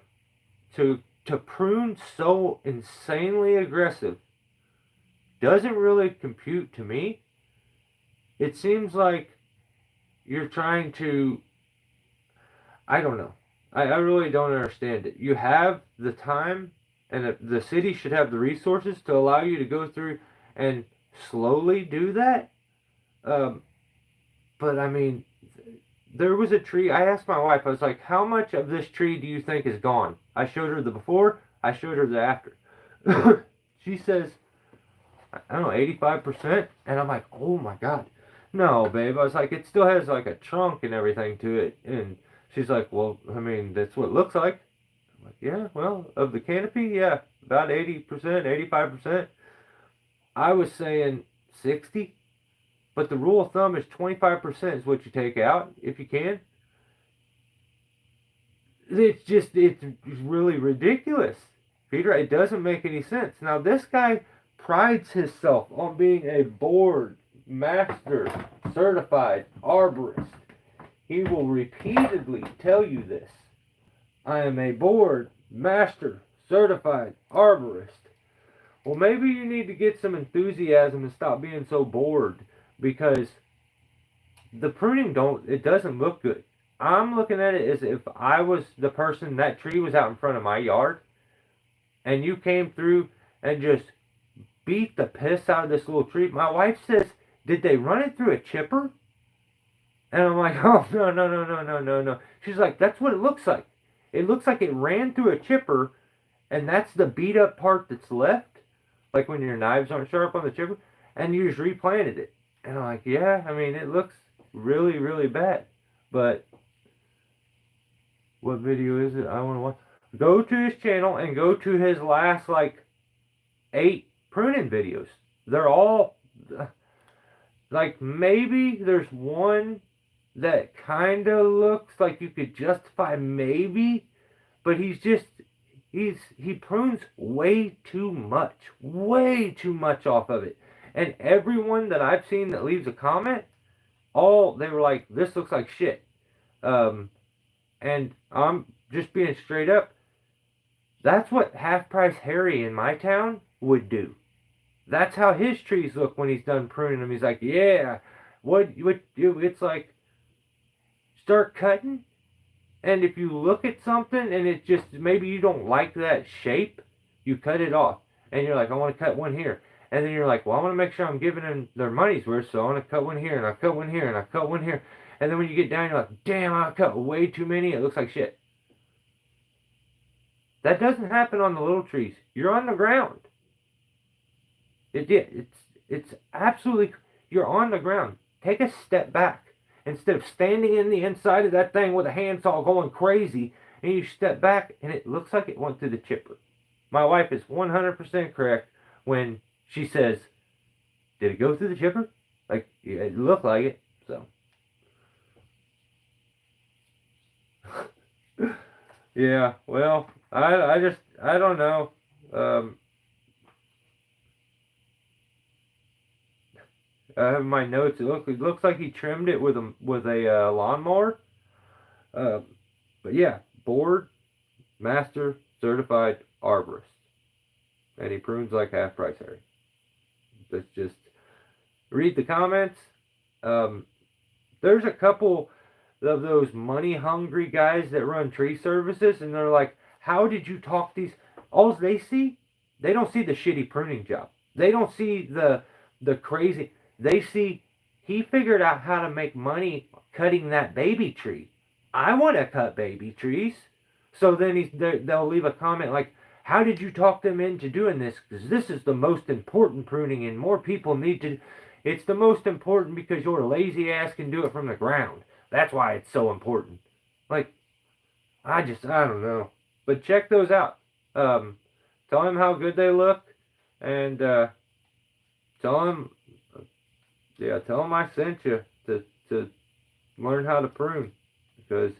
to prune so insanely aggressive, doesn't really compute to me. It seems like you're trying to, I don't know. I really don't understand it. You have the time, and the city should have the resources to allow you to go through and slowly do that. But I mean, there was a tree. I asked my wife, I was like, how much of this tree do you think is gone? I showed her the before, I showed her the after. She says, I don't know, 85%. And I'm like, oh my God. No, babe. I was like, it still has like a trunk and everything to it. And she's like, well, I mean, that's what it looks like. I'm like, yeah, well, of the canopy, yeah, about 80%, 85%. I was saying 60, but the rule of thumb is 25% is what you take out if you can. It's really ridiculous, Peter. It doesn't make any sense. Now, this guy prides himself on being a board master certified arborist. He will repeatedly tell you this. I am a board master certified arborist. Well, maybe you need to get some enthusiasm and stop being so bored, because the pruning it doesn't look good. I'm looking at it as if I was the person, that tree was out in front of my yard, and you came through and just beat the piss out of this little tree. My wife says, did they run it through a chipper? And I'm like, oh, no, no, no, no, no, no, no. She's like, that's what it looks like. It looks like it ran through a chipper, and that's the beat up part that's left, like when your knives aren't sharp on the chipper, and you just replanted it. And I'm like, yeah, I mean, it looks really, really bad. But what video is it? I want to watch. Go to his channel and go to his last, like, 8 pruning videos. They're all like maybe there's one that kind of looks like you could justify maybe, but he prunes way too much off of it. And everyone that I've seen that leaves a comment, all they were like, this looks like shit. And I'm just being straight up. That's what Half Price Harry in my town would do. That's how his trees look when he's done pruning them. He's like, yeah, it's like, start cutting, and if you look at something and it just, maybe you don't like that shape, you cut it off. And you're like, I want to cut one here. And then you're like, well, I want to make sure I'm giving them their money's worth, so I want to cut one here, and I cut one here, and I cut one here. And then when you get down, you're like, damn, I cut way too many, it looks like shit. That doesn't happen on the little trees. You're on the ground. It's absolutely, you're on the ground. Take a step back. Instead of standing in the inside of that thing with a handsaw going crazy, and you step back and it looks like it went through the chipper. My wife is 100% correct when she says, did it go through the chipper? Like, yeah, it looked like it, so. Yeah, well, I don't know. I have my notes. It looks like he trimmed it with a lawnmower. But yeah, board, master, certified arborist, and he prunes like Half Price Harry. Let's just read the comments. There's a couple of those money hungry guys that run tree services, and they're like, how did you talk these? All they see, they don't see the shitty pruning job. They don't see the crazy. They see he figured out how to make money cutting that baby tree. I want to cut baby trees. So then they'll leave a comment like, how did you talk them into doing this? Because this is the most important pruning, and more people need to. It's the most important because your lazy ass can do it from the ground. That's why it's so important. Like, I don't know. But check those out. Tell them how good they look, and tell them I sent you to learn how to prune. Because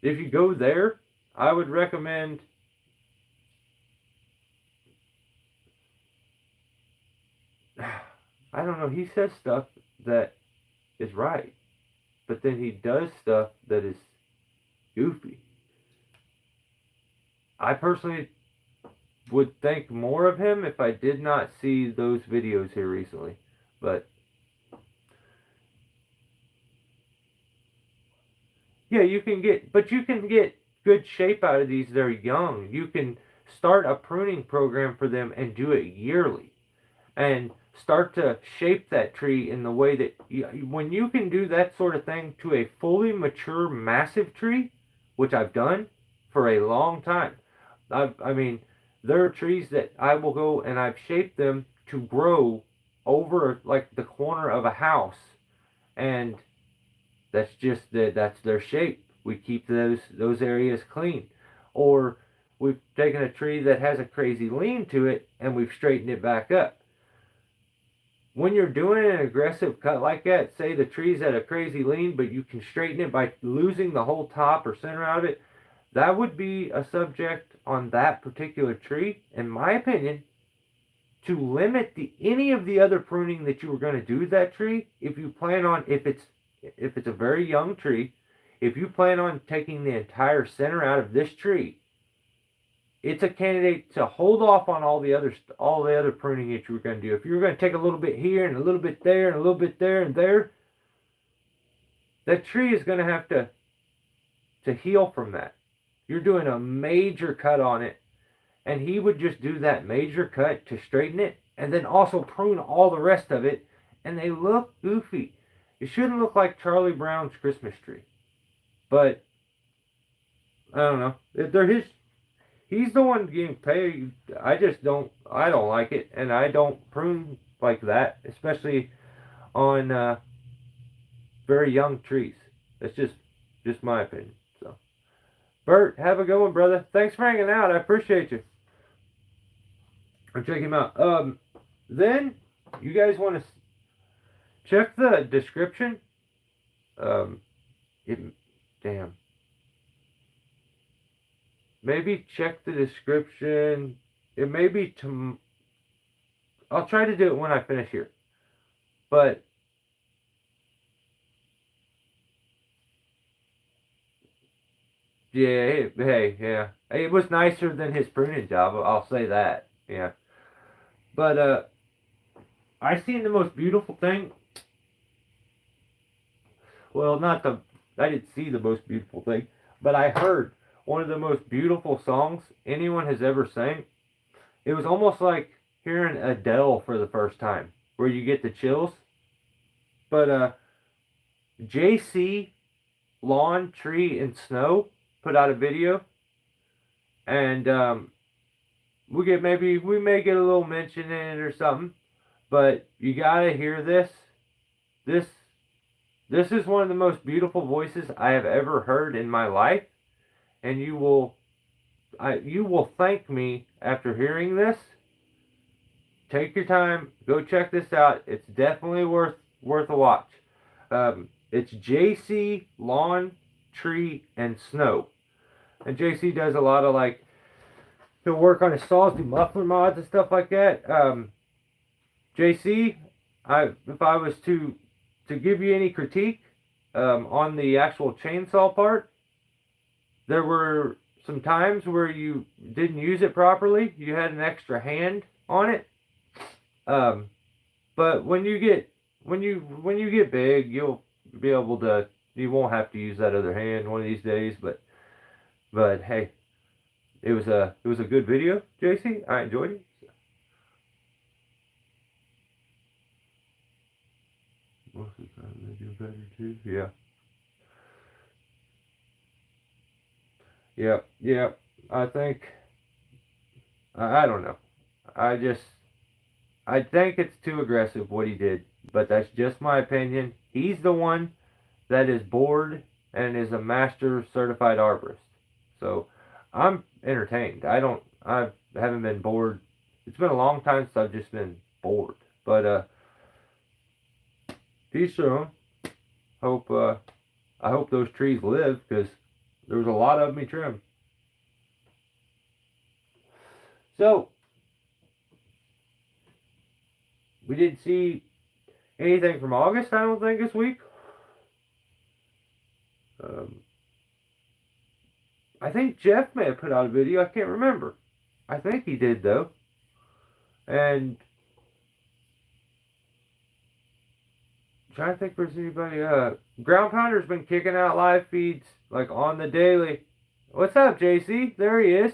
if you go there, I would recommend I don't know, he says stuff that is right, but then he does stuff that is goofy. I personally would think more of him if I did not see those videos here recently. But yeah, you can get good shape out of these. They're young. You can start a pruning program for them and do it yearly, and start to shape that tree in the way that when you can do that sort of thing to a fully mature massive tree, which I've done for a long time. I mean, there are trees that I will go and I've shaped them to grow over like the corner of a house, and that's their shape. We keep those areas clean. Or we've taken a tree that has a crazy lean to it and we've straightened it back up. When you're doing an aggressive cut like that, say the tree's at a crazy lean, but you can straighten it by losing the whole top or center out of it, that would be a subject on that particular tree, in my opinion, to limit any of the other pruning that you were going to do to that tree. If you plan on, if it's a very young tree, if you plan on taking the entire center out of this tree, it's a candidate to hold off on all the other pruning that you were going to do. If you were going to take a little bit here and a little bit there and a little bit there and there, that tree is going to have to heal from that. You're doing a major cut on it, and he would just do that major cut to straighten it, and then also prune all the rest of it, and they look goofy. It shouldn't look like Charlie Brown's Christmas tree, but I don't know. He's the one getting paid. I don't like it, and I don't prune like that, especially on very young trees. That's just my opinion. So, Bert, have a good one, brother. Thanks for hanging out. I appreciate you. I'll check him out. Then you guys want to check the description. It, damn. Maybe check the description. It may be I'll try to do it when I finish here. But yeah, hey, yeah. It was nicer than his pruning job, I'll say that. Yeah. But I seen the most beautiful thing. Well, I didn't see the most beautiful thing, but I heard one of the most beautiful songs anyone has ever sang. It was almost like hearing Adele for the first time, where you get the chills. But JC, Lawn, Tree, and Snow put out a video, and we may get a little mention in it or something. But you gotta hear this. This this is one of the most beautiful voices I have ever heard in my life, and you will thank me after hearing this. Take your time, go check this out. It's definitely worth a watch. It's JC, Lawn, Tree, and Snow. And JC does a lot of he'll work on his saws, do muffler mods and stuff like that. JC, if I was to give you any critique on the actual chainsaw part, there were some times where you didn't use it properly. You had an extra hand on it. But when you get big, you'll be able to. You won't have to use that other hand one of these days. But hey, it was a good video, JC. I enjoyed it. Most of the time they do better too. Yeah. Yeah. I think. I don't know. I think it's too aggressive what he did, but that's just my opinion. He's the one that is bored and is a master certified arborist. So I'm entertained. I haven't been bored. It's been a long time since I've just been bored. But peace soon. I hope those trees live, because there was a lot of me trimmed. So we didn't see anything from August, I don't think, this week. I think Jeff may have put out a video. I can't remember. I think he did, though. And I'm trying to think if there's anybody. Ground Pounder's been kicking out live feeds on the daily. What's up, JC? There he is.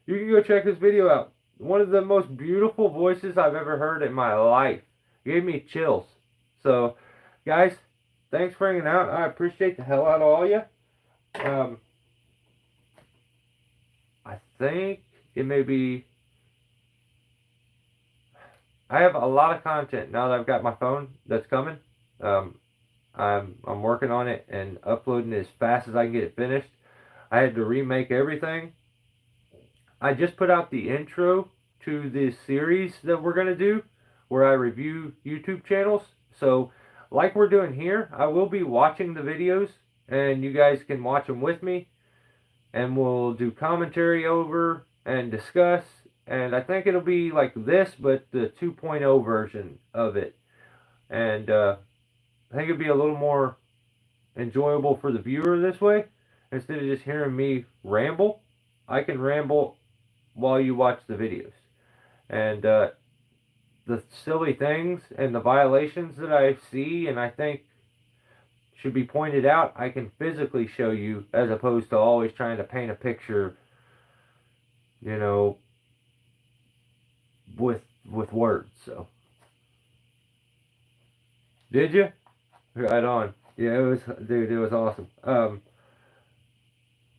You can go check this video out. One of the most beautiful voices I've ever heard in my life. It gave me chills. So, guys, thanks for hanging out. I appreciate the hell out of all you. I think it may be. I have a lot of content now that I've got my phone that's coming. I'm working on it and uploading as fast as I can get it finished. I had to remake everything. I just put out the intro to this series that we're going to do, where I review YouTube channels. So, like we're doing here, I will be watching the videos, and you guys can watch them with me, and we'll do commentary over and discuss. And I think it'll be like this, but the 2.0 version of it. And I think it'd be a little more enjoyable for the viewer this way. Instead of just hearing me ramble, I can ramble while you watch the videos. And the silly things and the violations that I see and I think should be pointed out, I can physically show you, as opposed to always trying to paint a picture, with words. So, did you? Right on. Yeah, it was awesome.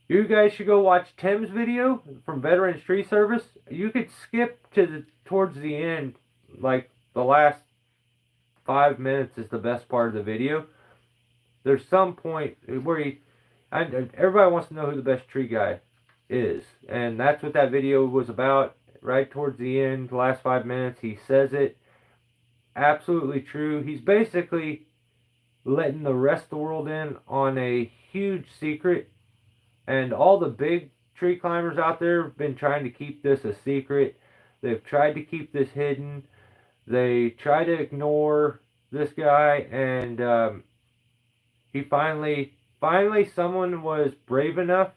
You guys should go watch Tim's video from Veterans Tree Service. You could skip towards the end, like the last 5 minutes is the best part of the video. There's some point where everybody wants to know who the best tree guy is, and that's what that video was about. Right towards the end, the last 5 minutes, he says it. absolutely true. He's basically letting the rest of the world in on a huge secret, and all the big tree climbers out there have been trying to keep this a secret. They've tried to keep this hidden. They try to ignore this guy, and he finally someone was brave enough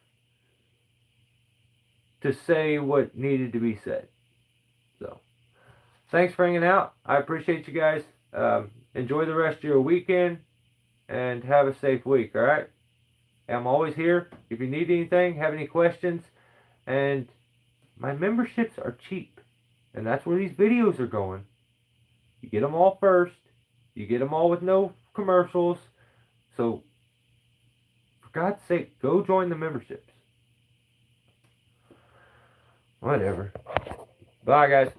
to say what needed to be said. So thanks for hanging out. I appreciate you guys. Enjoy the rest of your weekend and have a safe week. All right. I'm always here if you need anything, have any questions, and my memberships are cheap, and that's where these videos are going. You get them all first. You get them all with no commercials. So, for God's sake, go join the memberships. Whatever. Bye, guys.